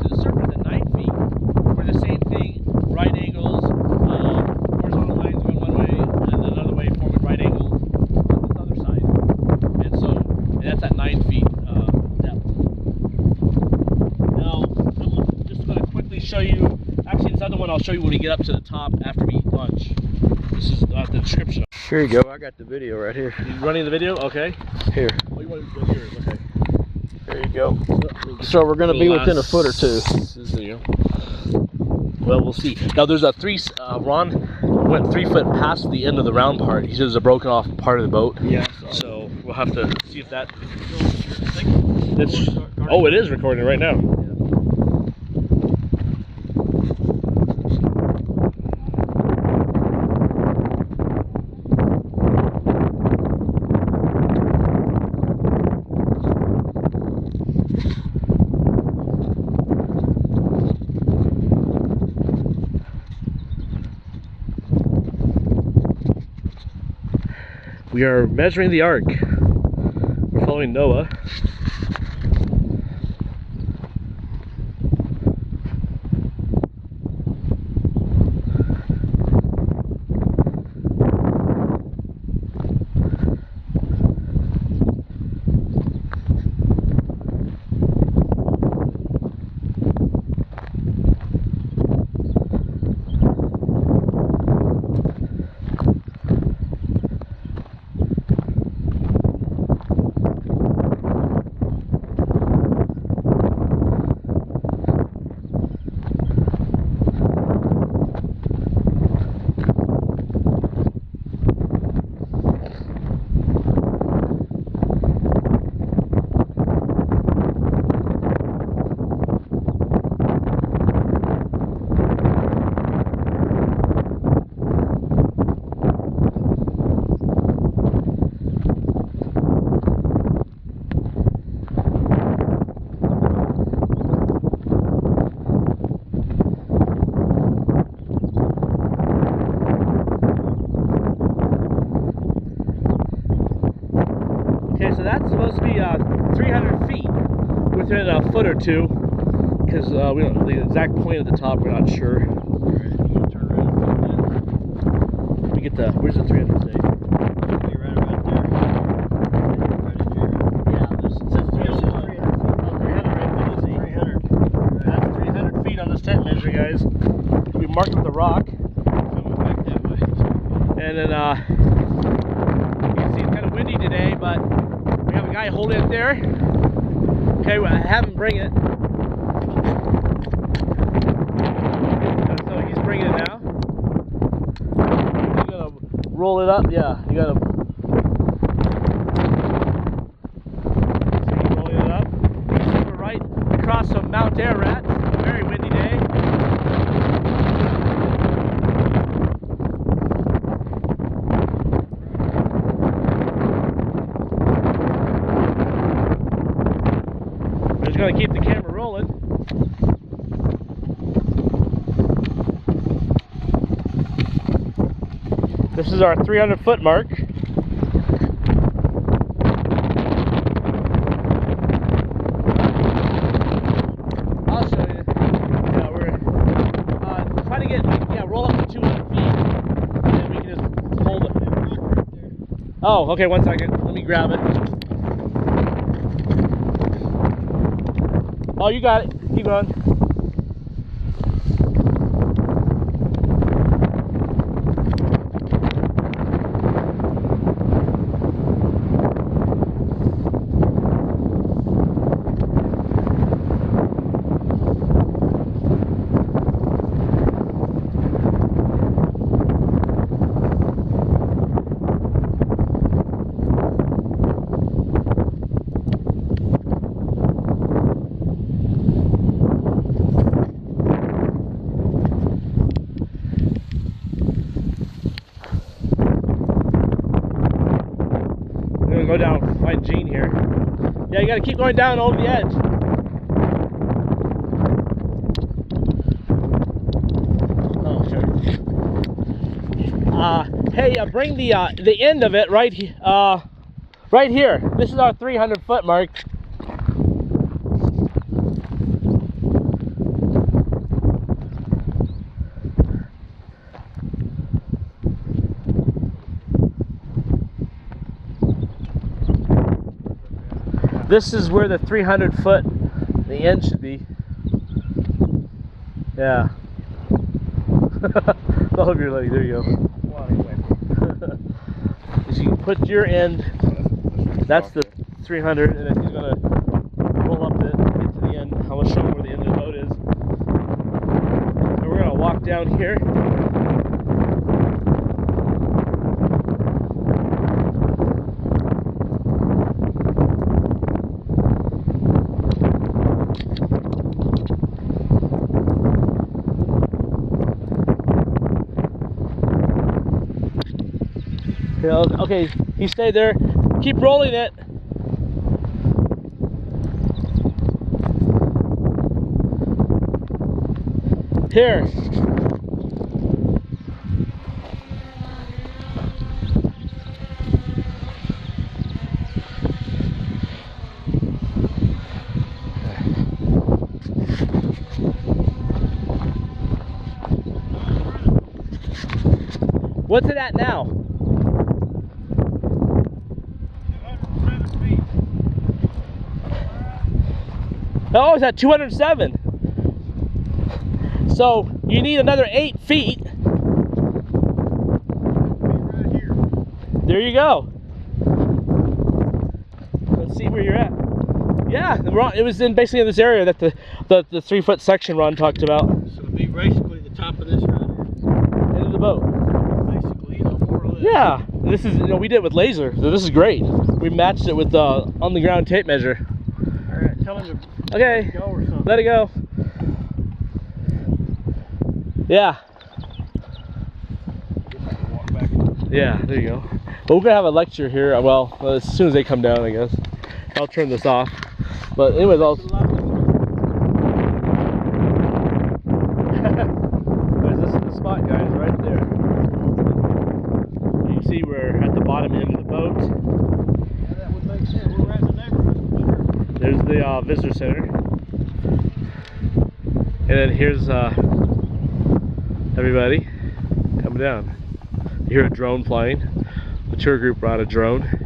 and that's at 9 feet depth. Now, I'm just going to quickly show you. Actually, this other one I'll show you when we get up to the top after we eat lunch. This is the description. Here you go. I got the video right here. You running the video? Okay. Here. Oh, you want to go here? Okay. There you go. So we're going to be within a foot or two. There you go. Well, we'll see. Now, there's a Ron went 3 foot past the end of the round part. He says there's a broken off part of the boat. Yeah. So we'll have to see if that. Oh, it is recording right now. We are measuring the ark. We're following Noah. Okay, so that's supposed to be 300 feet within a foot or two, because we don't the exact point at the top. We're not sure. We get the where's the 300 say? Right around there. Right in here. Yeah, this says 300. 300. That's 300 feet on this tent measure, guys. We marked with a rock. Coming back that way. And then you can see it's kind of windy today, but we have a guy holding it there. Okay, well, I have him bring it. So he's bringing it now. You gotta roll it up, yeah. You gotta. So he's rolling it up. We're right across from Mount Ararat. A very windy day. Going to keep the camera rolling. This is our 300-foot mark. I'll show you. Yeah, we're trying to get, roll up to 200 feet, and then we can just hold it. Oh, okay, 1 second. Let me grab it. Oh, you got it. Keep going. Go down, find Gene here. Yeah, you gotta keep going down over the edge. Oh, sure. Hey, bring the end of it right here. This is our 300-foot mark. This is where the 300 foot, the end should be. Yeah. All of your leg, there you go. You can put your end, that's the 300, and then he's going to roll up it, get to the end. I'm going to show him where the end of the boat is. And we're going to walk down here. Okay, he stayed there. Keep rolling it. Here. What's it at now? Oh, it's at 207. So you need another 8 feet. Right here. There you go. Let's see where you're at. Yeah, it was basically in this area that the 3 foot section Ron talked about. So it'd be basically the top of this right here. End of the boat. Basically, more or less. Yeah, this is, we did it with laser, so this is great. We matched it with the on the ground tape measure. All right, tell him to Okay, go or something. let it go. Yeah. Yeah, there you go. But we're gonna have a lecture here. Well, as soon as they come down, I guess. I'll turn this off. But anyways, this is the spot, guys, right there. You can see we're at the bottom end of the boat. Yeah, that would make sense. We're at the neighborhood for sure. There's the visitor center. And then here's everybody coming down. You hear a drone flying. The tour group brought a drone.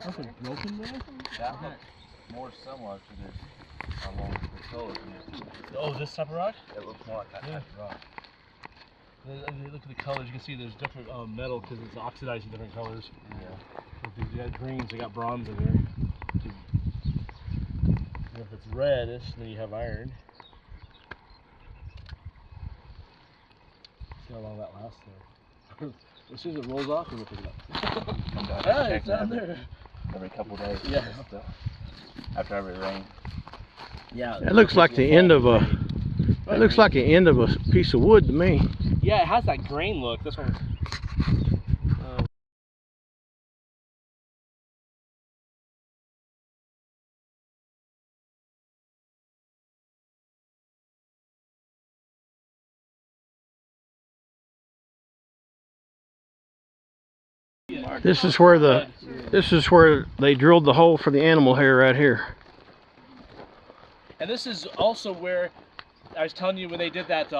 Something broken there? That looks more similar to this along the colors. Oh, this type of rock? It looks more like that type of rock. Look at the colors. You can see there's different metal because it's oxidized in different colors. Yeah. You got greens, you got bronze in there. And if it's reddish, then you have iron. See how long that lasts there. As soon as it rolls off, we'll pick it up. Yeah, it's down there. Every couple days. Yeah. After every rain. Yeah. That looks like the end of a. It looks like the end of a piece of wood to me. Yeah, it has that grain look. This one. This is where they drilled the hole for the animal hair right here. And this is also where I was telling you when they did that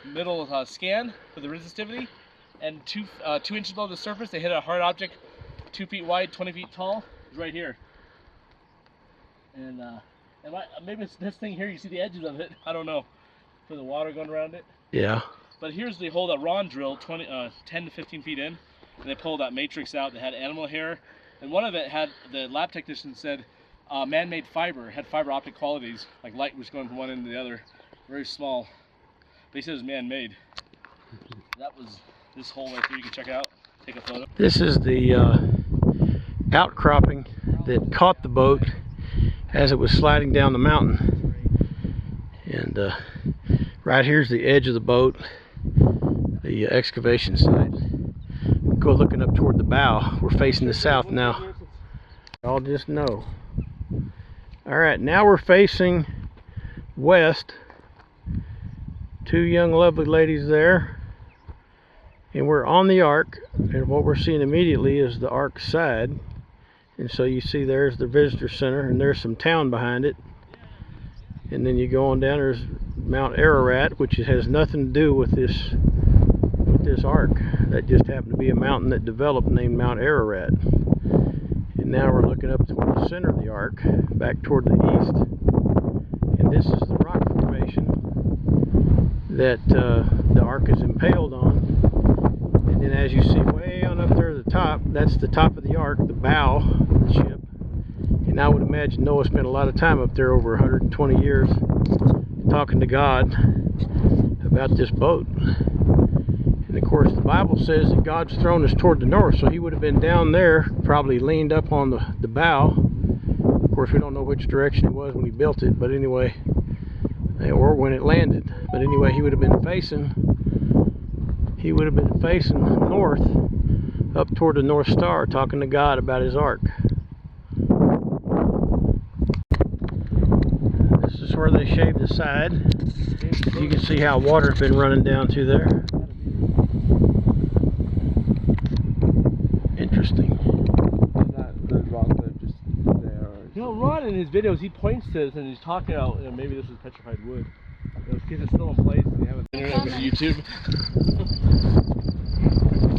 middle scan for the resistivity, and 2 inches below the surface, they hit a hard object 2 feet wide, 20 feet tall. It's right here. And maybe it's this thing here. You see the edges of it. I don't know. For the water going around it. Yeah. But here's the hole that Ron drilled 10 to 15 feet in. And they pulled that matrix out that had animal hair, and one of it had, the lab technician said, man-made fiber, had fiber optic qualities, like light was going from one end to the other, very small. But he said it was man-made. That was this hole right there. You can check it out, take a photo. This is the outcropping that caught the boat as it was sliding down the mountain. And right here's the edge of the boat, the excavation site. Go looking up toward the bow. We're facing the south now. Y'all just know. Alright, now we're facing west. 2 young lovely ladies there. And we're on the ark, and what we're seeing immediately is the ark side. And so you see there's the visitor center, and there's some town behind it. And then you go on down, there's Mount Ararat, which has nothing to do with this ark. That just happened to be a mountain that developed named Mount Ararat. And now we're looking up toward the center of the ark, back toward the east. And this is the rock formation that the ark is impaled on. And then as you see way on up there at the top, that's the top of the ark, the bow of the ship. And I would imagine Noah spent a lot of time up there, over 120 years, talking to God about this boat. And of course the Bible says that God's throne is toward the north, so he would have been down there, probably leaned up on the bow. Of course we don't know which direction it was when he built it, but anyway, or when it landed. But anyway, he would have been facing north, up toward the North Star, talking to God about his ark. This is where they shaved the side. You can see how water's been running down through there. Interesting. You know, Ron in his videos, he points to this and he's talking about, you know, maybe this is petrified wood. Those kids are still in place and they have an internet with YouTube.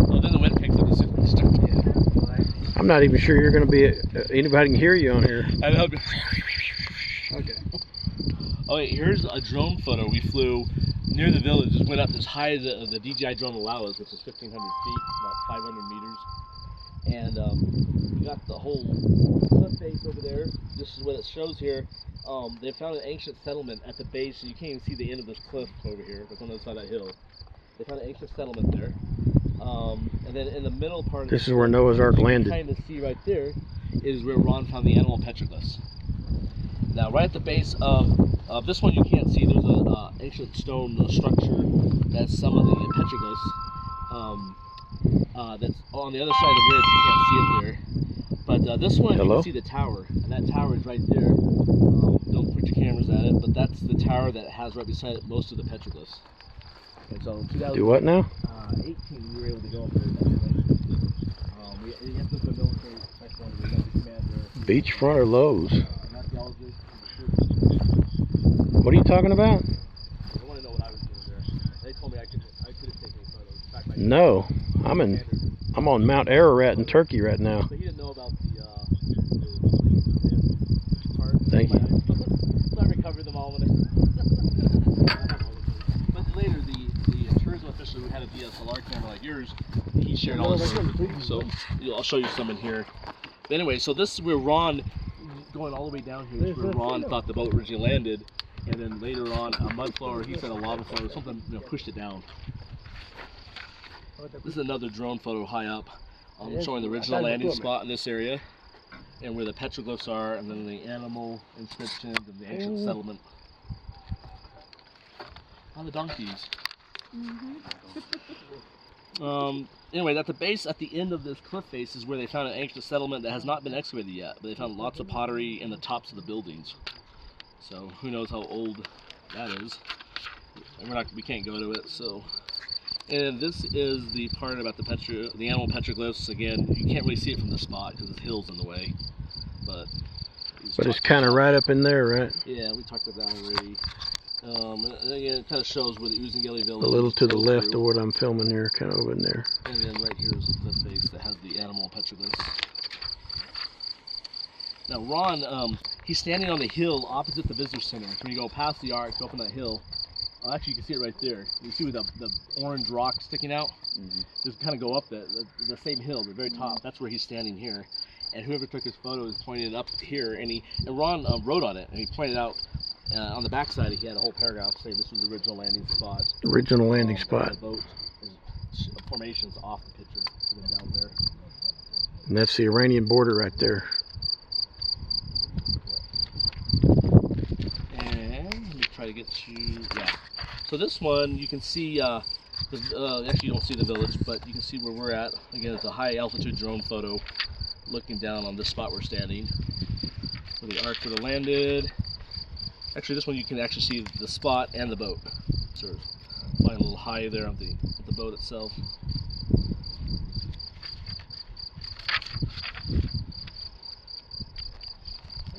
Oh, then the wind picks up the super stuff. I'm not even sure you're going to be, anybody can hear you on here. Okay. Oh wait, here's a drone photo we flew near the village. Just went up as high as the DJI drone will allow us, which is 1,500 feet, about 500 meters. And we got the whole cliff face over there. This is what it shows here. They found an ancient settlement at the base, and you can't even see the end of this cliff over here. That's on the other side of that hill. They found an ancient settlement there. And then in the middle part of this is where Noah's Ark landed. Kind of see right there is where Ron found the animal petroglyphs. Now, right at the base of this one, you can't see. There's an ancient stone structure that's some of the petroglyphs. That's on the other side of the ridge. You can't see it there. But this one, you can see the tower, and that tower is right there. Don't put your cameras at it, but that's the tower that has right beside it most of the petroglyphs. And so in 2018, do what now? we were able to go up there. We have to go to military section, we got the commander. Beachfront or Lowe's? What are you talking about? I want to know what I was doing there. They told me I couldn't take any photos. In fact, No, I'm on Mount Ararat in Turkey right now. So he didn't know about the part. Thank you. So I recovered them all when But later, the tourism official who had a DSLR camera like yours, he shared all this stuff. So I'll show you some in here. But anyway, so this is where Ron, going all the way down here, is where Ron thought the boat originally landed. And then later on, a mud flow, or he said a lava flow, or something, pushed it down. This is another drone photo high up, showing the original landing spot in this area, and where the petroglyphs are, and then the animal inscriptions and the ancient settlement. Oh, the donkeys. Anyway, at the base, at the end of this cliff face, is where they found an ancient settlement that has not been excavated yet, but they found lots of pottery in the tops of the buildings. So who knows how old that is? We can't go to it. So, and this is the part about the animal petroglyphs. Again, you can't really see it from the spot because there's hills in the way. But it's kind of right up in there, right? Yeah, we talked about that already. And again, it kind of shows where the Uzungeli village. A little to the left of what I'm filming here, kind of over in there. And then right here is the cliff face that has the animal petroglyphs. Now Ron, he's standing on the hill opposite the visitor center. When you go past the ark, go up on that hill. Actually, you can see it right there. You see with the orange rock sticking out? Just kind of go up the same hill, the very top. That's where he's standing here. And whoever took his photo is pointing it up here. And Ron wrote on it, and he pointed out on the backside. He had a whole paragraph saying this was the original landing spot. Original landing spot. The boat formations off the picture, down there. And that's the Iranian border right there. Try to get to, yeah. So this one, you can see, actually you don't see the village, but you can see where we're at. Again, it's a high altitude drone photo looking down on this spot we're standing. Where the ark would have landed. Actually, this one you can actually see the spot and the boat. So it's flying a little high there on the boat itself.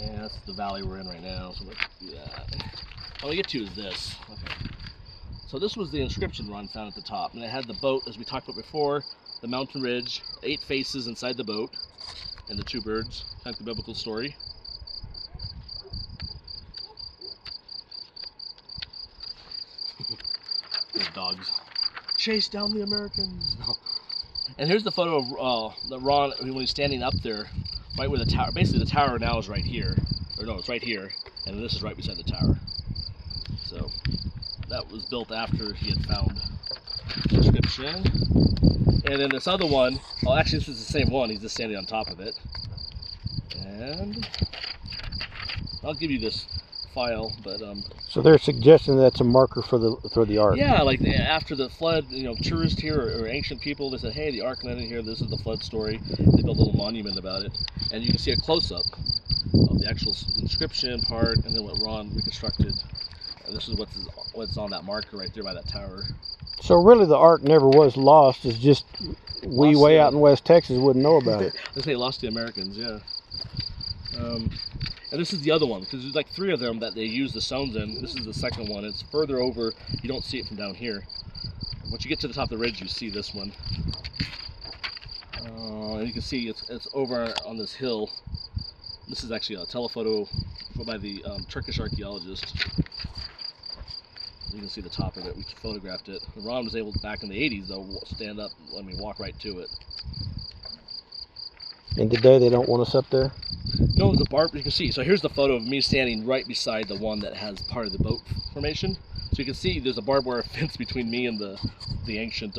Yeah, that's the valley we're in right now, so let's do that. What we get to is this. Okay. So this was the inscription Ron found at the top, and it had the boat, as we talked about before, the mountain ridge, 8 faces inside the boat, and the 2 birds, kind of the biblical story. Those dogs. Chase down the Americans! No. And here's the photo of Ron when he's standing up there, right where the tower, basically the tower now is right here. Or no, it's right here, and this is right beside the tower. So, that was built after he had found the inscription. And then this other one, oh actually this is the same one, he's just standing on top of it. And I'll give you this file, but so they're suggesting that's a marker for the ark. yeah, like after the flood, you know, tourists here or ancient people, they said, hey, the ark landed here, this is the flood story. They built a little monument about it, and you can see a close-up of the actual inscription part, and then what Ron reconstructed. And this is what's on that marker right there by that tower. So really the ark never was lost, it's just we way out in West Texas wouldn't know about it. They say lost the Americans, yeah. And this is the other one, because there's like 3 of them that they use the stones in. This is the second one. It's further over. You don't see it from down here. Once you get to the top of the ridge, you see this one. And you can see it's over on this hill. This is actually a telephoto by the Turkish archaeologist. You can see the top of it. We photographed it. And Ron was able, back in the 80s, though, stand up, let me walk right to it. And today they don't want us up there? No, the barb, you can see. So here's the photo of me standing right beside the one that has part of the boat formation. So you can see there's a barbed wire fence between me and the ancient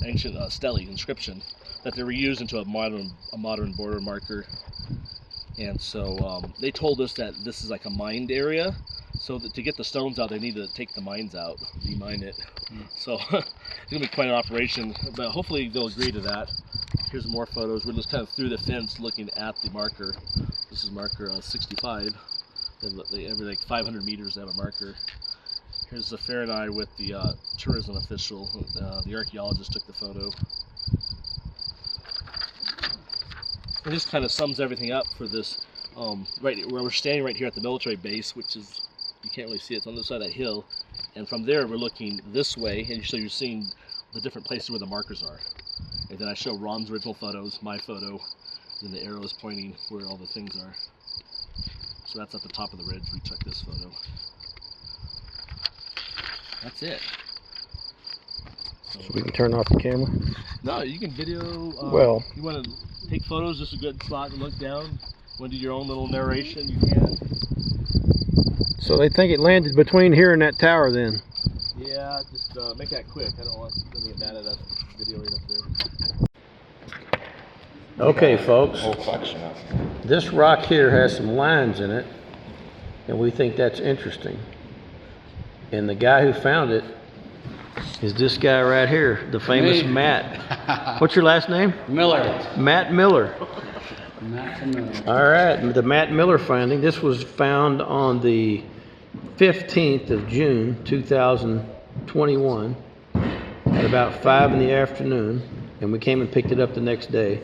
ancient stele inscription that they reused into a modern border marker. And so they told us that this is like a mined area. So that to get the stones out, they need to take the mines out, demine it. So it's gonna be quite an operation, but hopefully they'll agree to that. Here's more photos. We're just kind of through the fence looking at the marker. This is marker 65. Every like 500 meters they have a marker. Here's the fair and I with the tourism official. The archaeologist took the photo. And this kind of sums everything up for this. Right where we're standing right here at the military base, which is, you can't really see it, it's on the other side of that hill. And from there we're looking this way, and so you're seeing the different places where the markers are. And then I show Ron's original photos, my photo, and the arrows pointing where all the things are. So that's at the top of the ridge. We took this photo. That's it. So we can turn off the camera? No, you can video. Well, you want to take photos, just a good spot to look down. Want to do your own little narration, you can. So they think it landed between here and that tower then? Yeah, just make that quick. I don't want them to get mad at us videoing up there. Okay, folks. Whole collection of This rock here has some lines in it, and we think that's interesting. And the guy who found it is this guy right here, the famous Matt. What's your last name? Miller. Matt Miller. Matt Miller. All right, the Matt Miller finding. This was found on the 15th of June, 2021, at about 5 in the afternoon, and we came and picked it up the next day,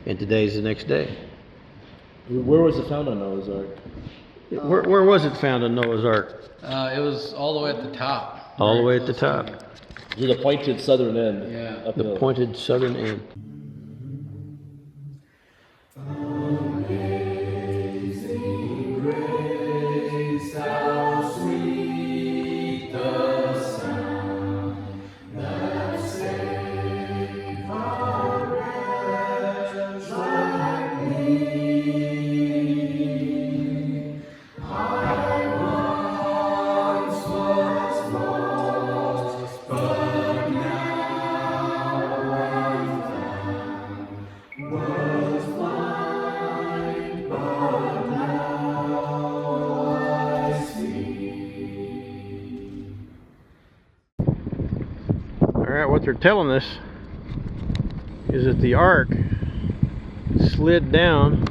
and today's the next day. Where was it found on Noah's Ark? Where was it found on Noah's Ark? It was all the way at the top. All the way at the top. To the pointed southern end. Yeah. The pointed southern end. What they're telling us is that the ark slid down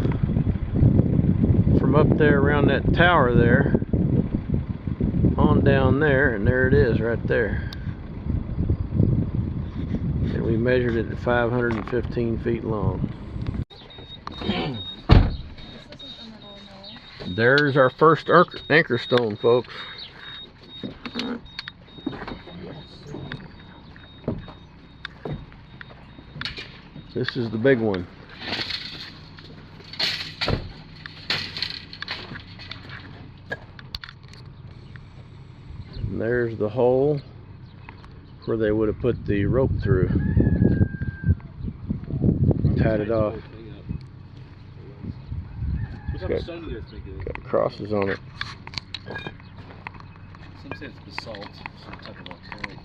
from up there around that tower there on down there, and there it is right there. And we measured it at 515 feet long. There's our first anchor stone, folks. This is the big one. And there's the hole where they would have put the rope through. Tied it off. Got crosses on it. Some say it's basalt, some type of volcanic.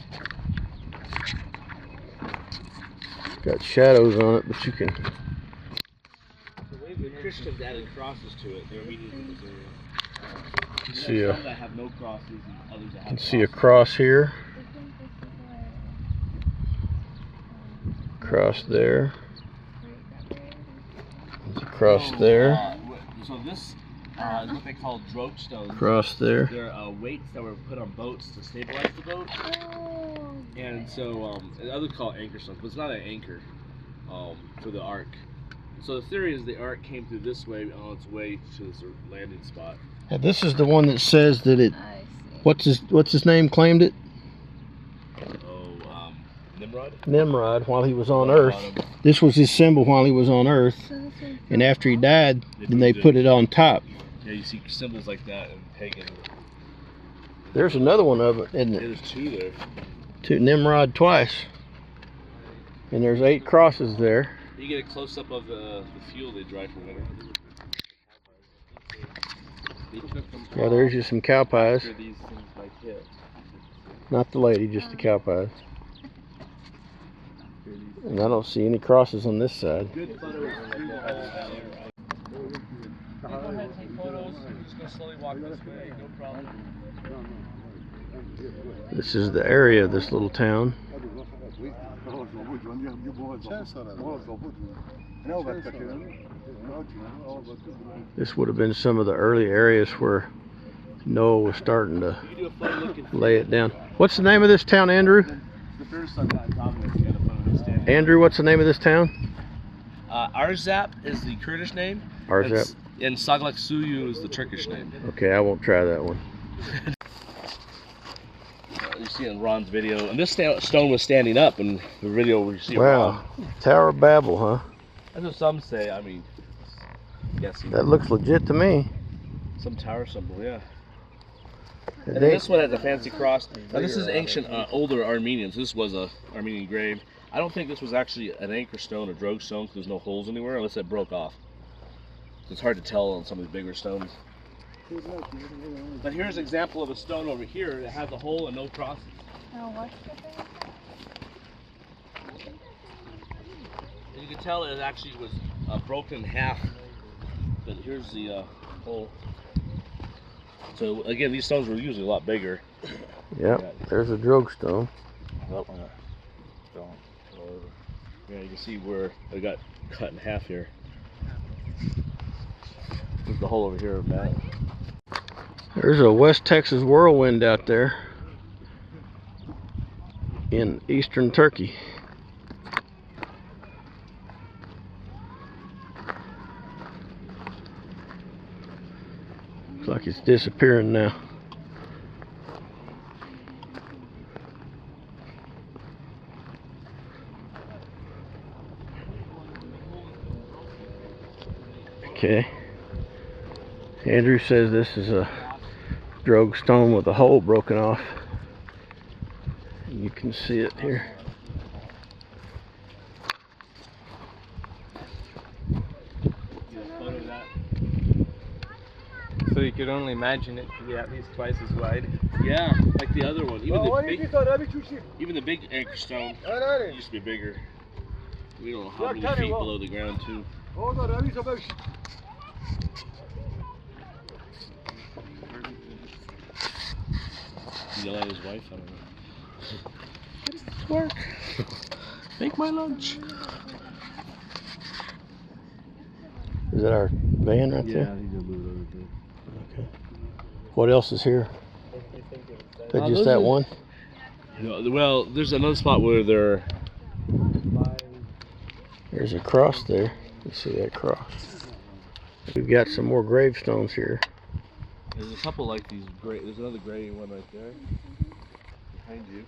It's got shadows on it, but you can. The way the Christians added crosses to it, they're immediately in this area. See some that have no crosses and others that have can see a cross here. Cross there. There's a cross there. So this is what they call drogue stones. Cross there. They're weights that were put on boats to stabilize the boat. And so others call it anchor stones, but it's not an anchor for the ark. So the theory is the ark came through this way on its way to this landing spot. Yeah, this is the one that says that it. What's his name claimed it? Nimrod? Nimrod, while he was on Earth. This was his symbol while he was on Earth. And after he died, then they put it on top. Yeah, you see symbols like that in pagan. There's another one of it, isn't it? There's two there. Two Nimrod twice. And there's 8 crosses there. You get a close up of the fuel they dry for winter. Yeah, there's just some cow pies. Not the lady, just the cow pies. And I don't see any crosses on this side. Good photos. Go ahead, take photos. I'm just going to slowly walk this way, no problem. This is the area of this little town. This would have been some of the early areas where Noah was starting to lay it down. What's the name of this town, Andrew? Andrew, what's the name of this town? Ararat is the Kurdish name. Ararat. And Saglak Suyu is the Turkish name. Okay, I won't try that one. You see in Ron's video, and this stone was standing up in the video where you see wow, Ron. Tower of Babel, huh? That's what some say. I mean, guessing. That looks legit to me. Some tower symbol, yeah. And this one has a fancy cross. Now this is ancient, older Armenian. So this was a Armenian grave. I don't think this was actually an anchor stone or drogue stone because there's no holes anywhere unless it broke off. So it's hard to tell on some of the bigger stones. But here's an example of a stone over here that has a hole and no crosses. Oh, what's the thing? And you can tell it actually was broken in half. But here's the hole. So again, these stones were usually a lot bigger. Yep, there's a drogue stone. That one. Yeah, you can see where it got cut in half here. There's the hole over here, Matt. There's a West Texas whirlwind out there in eastern Turkey. Looks like it's disappearing now. Okay. Andrew says this is a drogue stone with a hole broken off. You can see it here. So you could only imagine it to be at least twice as wide. Yeah, like the other one. Even the big anchor stone used to be bigger. We don't know how many feet below the ground too. Yell at his wife, I don't know. It's work. Make my lunch. Is that our van right there? Yeah, I need to move it over there. Okay. What else is here? Is that just that one? No, well, there's another spot where There's a cross there. You see that cross. We've got some more gravestones here. There's a couple like these gray. There's another gray one right there behind you.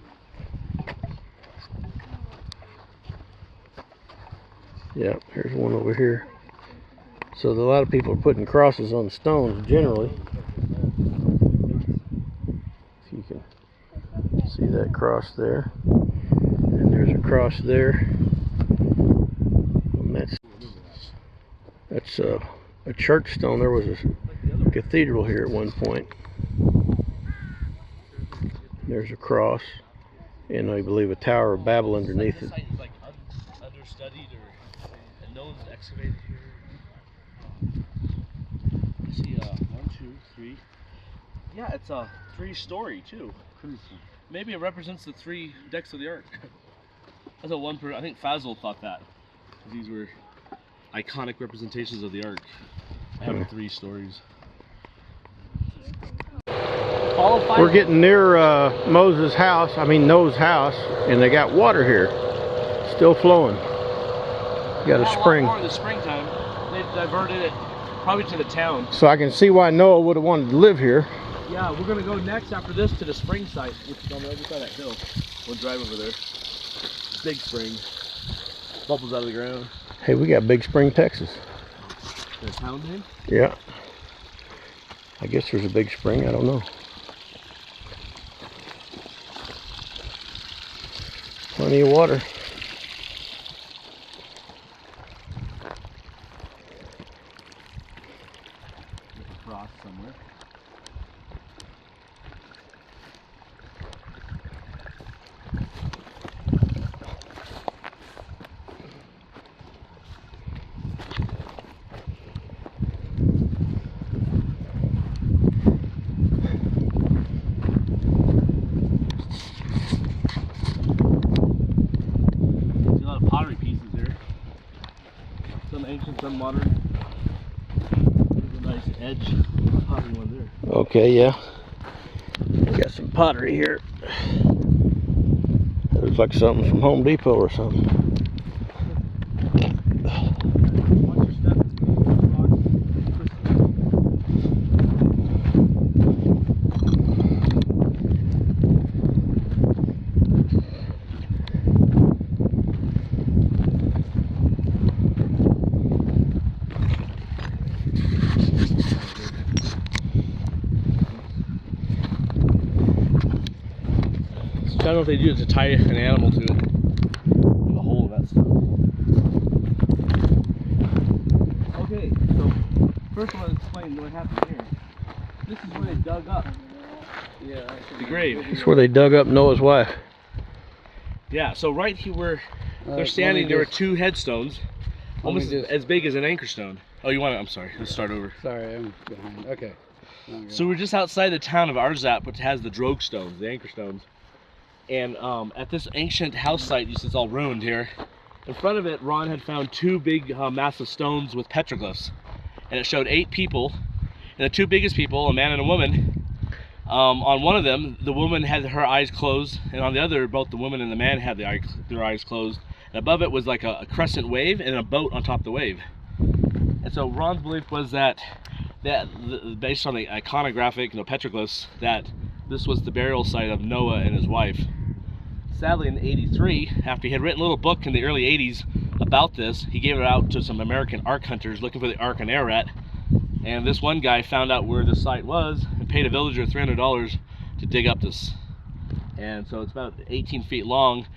Yeah, here's one over here. So a lot of people are putting crosses on stones generally. If you can see that cross there. And there's a cross there. And that's a church stone. There was a cathedral here at one point. There's a cross. And I believe a Tower of Babel underneath it. This site is like understudied and no one's excavated here. I see 1, 2, 3. Yeah, it's a 3-story too. Maybe it represents the 3 decks of the ark. That's what I think Fazl thought that. These were iconic representations of the ark. Having 3 stories. We're getting near Noah's house, and they got water here, still flowing. Got a spring. More in the springtime, they diverted it probably to the town. So I can see why Noah would have wanted to live here. Yeah, we're gonna go next after this to the spring site, which is on the other side of that hill. We'll drive over there. Big spring, bubbles out of the ground. Hey, we got Big Spring, Texas. The town name? Yeah. I guess there's a big spring. I don't know. Plenty of water. Cross somewhere. Pottery pieces here. Some ancient, some modern. There's a nice edge pottery one there. Okay, yeah. We got some pottery here. It looks like something from Home Depot or something. Watch your step. I don't know if they do it to tie an animal to it. There's a hole in that stuff. Okay, so first I want to explain what happened here. This is where they dug up the grave. It's where they dug up Noah's wife. Yeah, so right here where they're standing, there were 2 headstones, almost as big as an anchor stone. Oh, you want to? I'm sorry. Let's start over. Sorry, I'm behind. Okay. So we're just outside the town of Ararat, which has the drogue stones, the anchor stones. And at this ancient house site, you see it's all ruined here. In front of it, Ron had found 2 big massive stones with petroglyphs. And it showed 8 people. And the 2 biggest people, a man and a woman, on one of them, the woman had her eyes closed. And on the other, both the woman and the man had their eyes closed. And above it was like a crescent wave and a boat on top of the wave. And so Ron's belief was that based on the iconographic petroglyphs, that this was the burial site of Noah and his wife. Sadly, in '83, after he had written a little book in the early '80s about this, he gave it out to some American ark hunters looking for the ark in Ararat. And this one guy found out where the site was and paid a villager $300 to dig up this. And so it's about 18 feet long.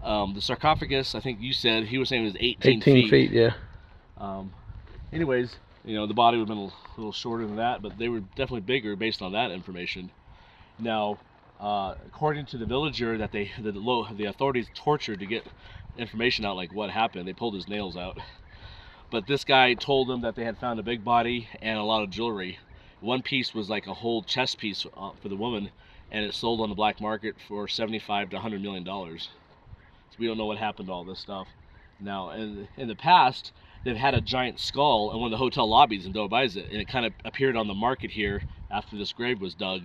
The sarcophagus, I think you said, he was saying it was 18 feet. 18 feet, yeah. Anyways, the body would have been a little shorter than that, but they were definitely bigger based on that information. Now, according to the villager that the authorities tortured to get information out, like what happened, they pulled his nails out. But this guy told them that they had found a big body and a lot of jewelry. One piece was like a whole chest piece for the woman, and it sold on the black market for $75 to $100 million. So we don't know what happened to all this stuff. Now, in the past, they've had a giant skull in one of the hotel lobbies in Doha, and it kind of appeared on the market here after this grave was dug.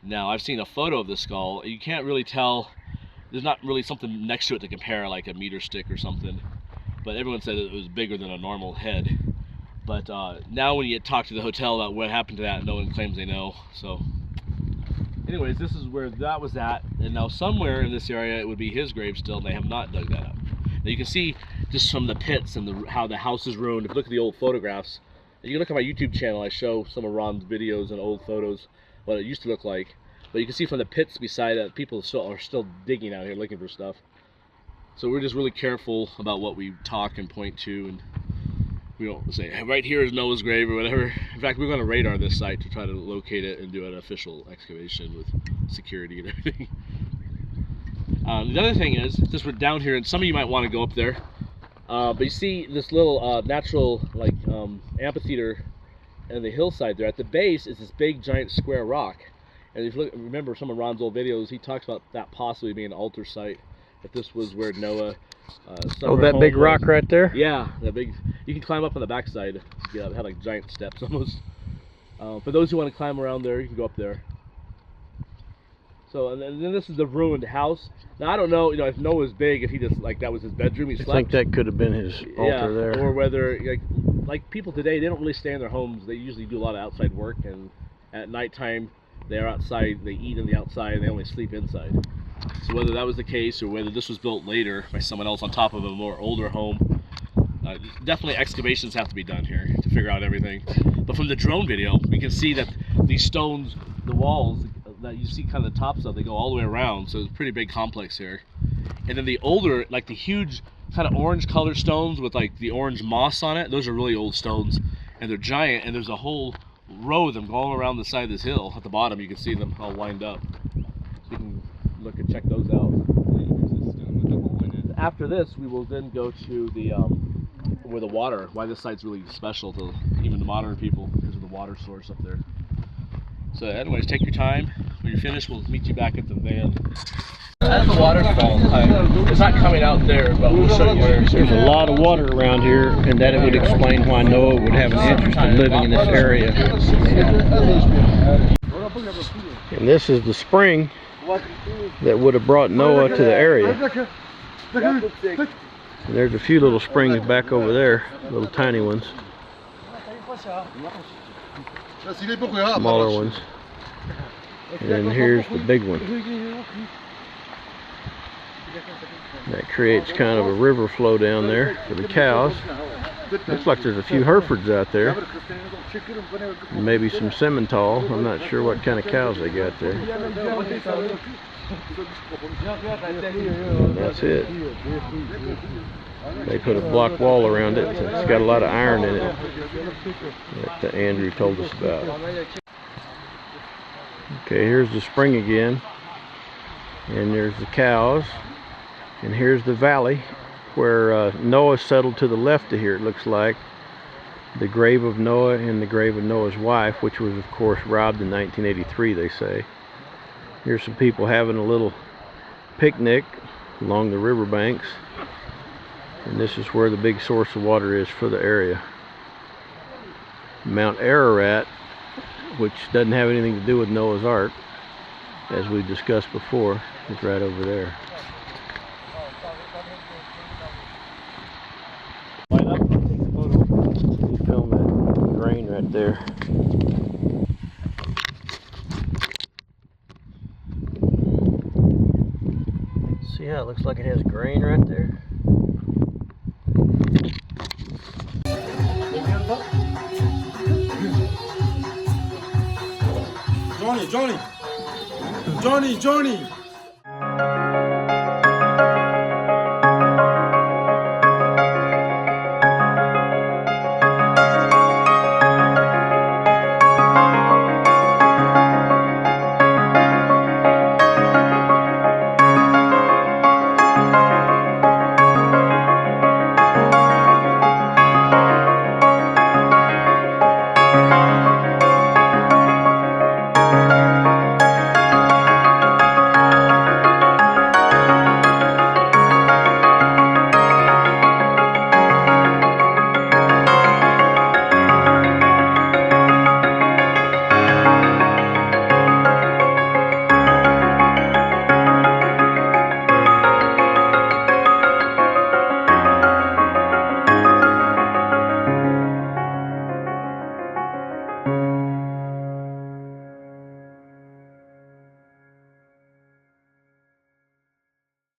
Now, I've seen a photo of the skull. You can't really tell. There's not really something next to it to compare, like a meter stick or something. But everyone said it was bigger than a normal head. But now when you talk to the hotel about what happened to that, no one claims they know. So anyways, this is where that was at, and now somewhere in this area it would be his grave still, and they have not dug that up. Now you can see just from the pits and how the house is ruined. If you look at the old photographs, you can look at my YouTube channel, I show some of Ron's videos and old photos, what it used to look like. But you can see from the pits beside that, people are still digging out here looking for stuff. So we're just really careful about what we talk and point to, and we don't say, hey, right here is Noah's grave or whatever. In fact, we're going to radar this site to try to locate it and do an official excavation with security and everything. The other thing is, since we're down here, and some of you might want to go up there, but you see this little natural amphitheater and the hillside there. At the base is this big giant square rock. And if you remember some of Ron's old videos, he talks about that possibly being an altar site. If this was where Noah that big rock right there? Yeah, that big. You can climb up on the backside to get up. It had like giant steps almost. For those who want to climb around there, you can go up there. So, and then this is the ruined house. Now I don't know, if Noah's big, if he just that was his bedroom, he slept. I think that could have been his altar there. Or whether like people today, they don't really stay in their homes. They usually do a lot of outside work, and at nighttime they are outside. They eat in the outside, and they only sleep inside. So whether that was the case, or whether this was built later by someone else on top of a more older home, definitely excavations have to be done here to figure out everything. But from the drone video, we can see that these stones, the walls that you see kind of the tops of, they go all the way around. So it's a pretty big complex here. And then the older, the huge kind of orange colored stones with the orange moss on it, those are really old stones, and they're giant, and there's a whole row of them going around the side of this hill. At the bottom you can see them all lined up. So you can look and check those out. After this, we will then go to the where the water, why this site's really special to even the modern people, because of the water source up there. So anyways, take your time. When you're finished, we'll meet you back at the van. As the waterfall, it's not coming out there, but we'll show you where. There's a lot of water around here, and that would explain why Noah would have an interest in living in this area. And this is the spring that would have brought Noah to the area. And there's a few little springs back over there, little tiny ones. Smaller ones. And then here's the big one. That creates kind of a river flow down there for the cows. Looks like there's a few Herefords out there. Maybe some Simmental. I'm not sure what kind of cows they got there. And that's it. They put a block wall around it. It's got a lot of iron in it that Andrew told us about. Okay, here's the spring again. And there's the cows. And here's the valley where Noah settled to the left of here, it looks like. The grave of Noah and the grave of Noah's wife, which was, of course, robbed in 1983, they say. Here's some people having a little picnic along the riverbanks. And this is where the big source of water is for the area. Mount Ararat, which doesn't have anything to do with Noah's Ark, as we discussed before, is right over there. Film that grain right there. See how it looks like it has grain right there? Johnny!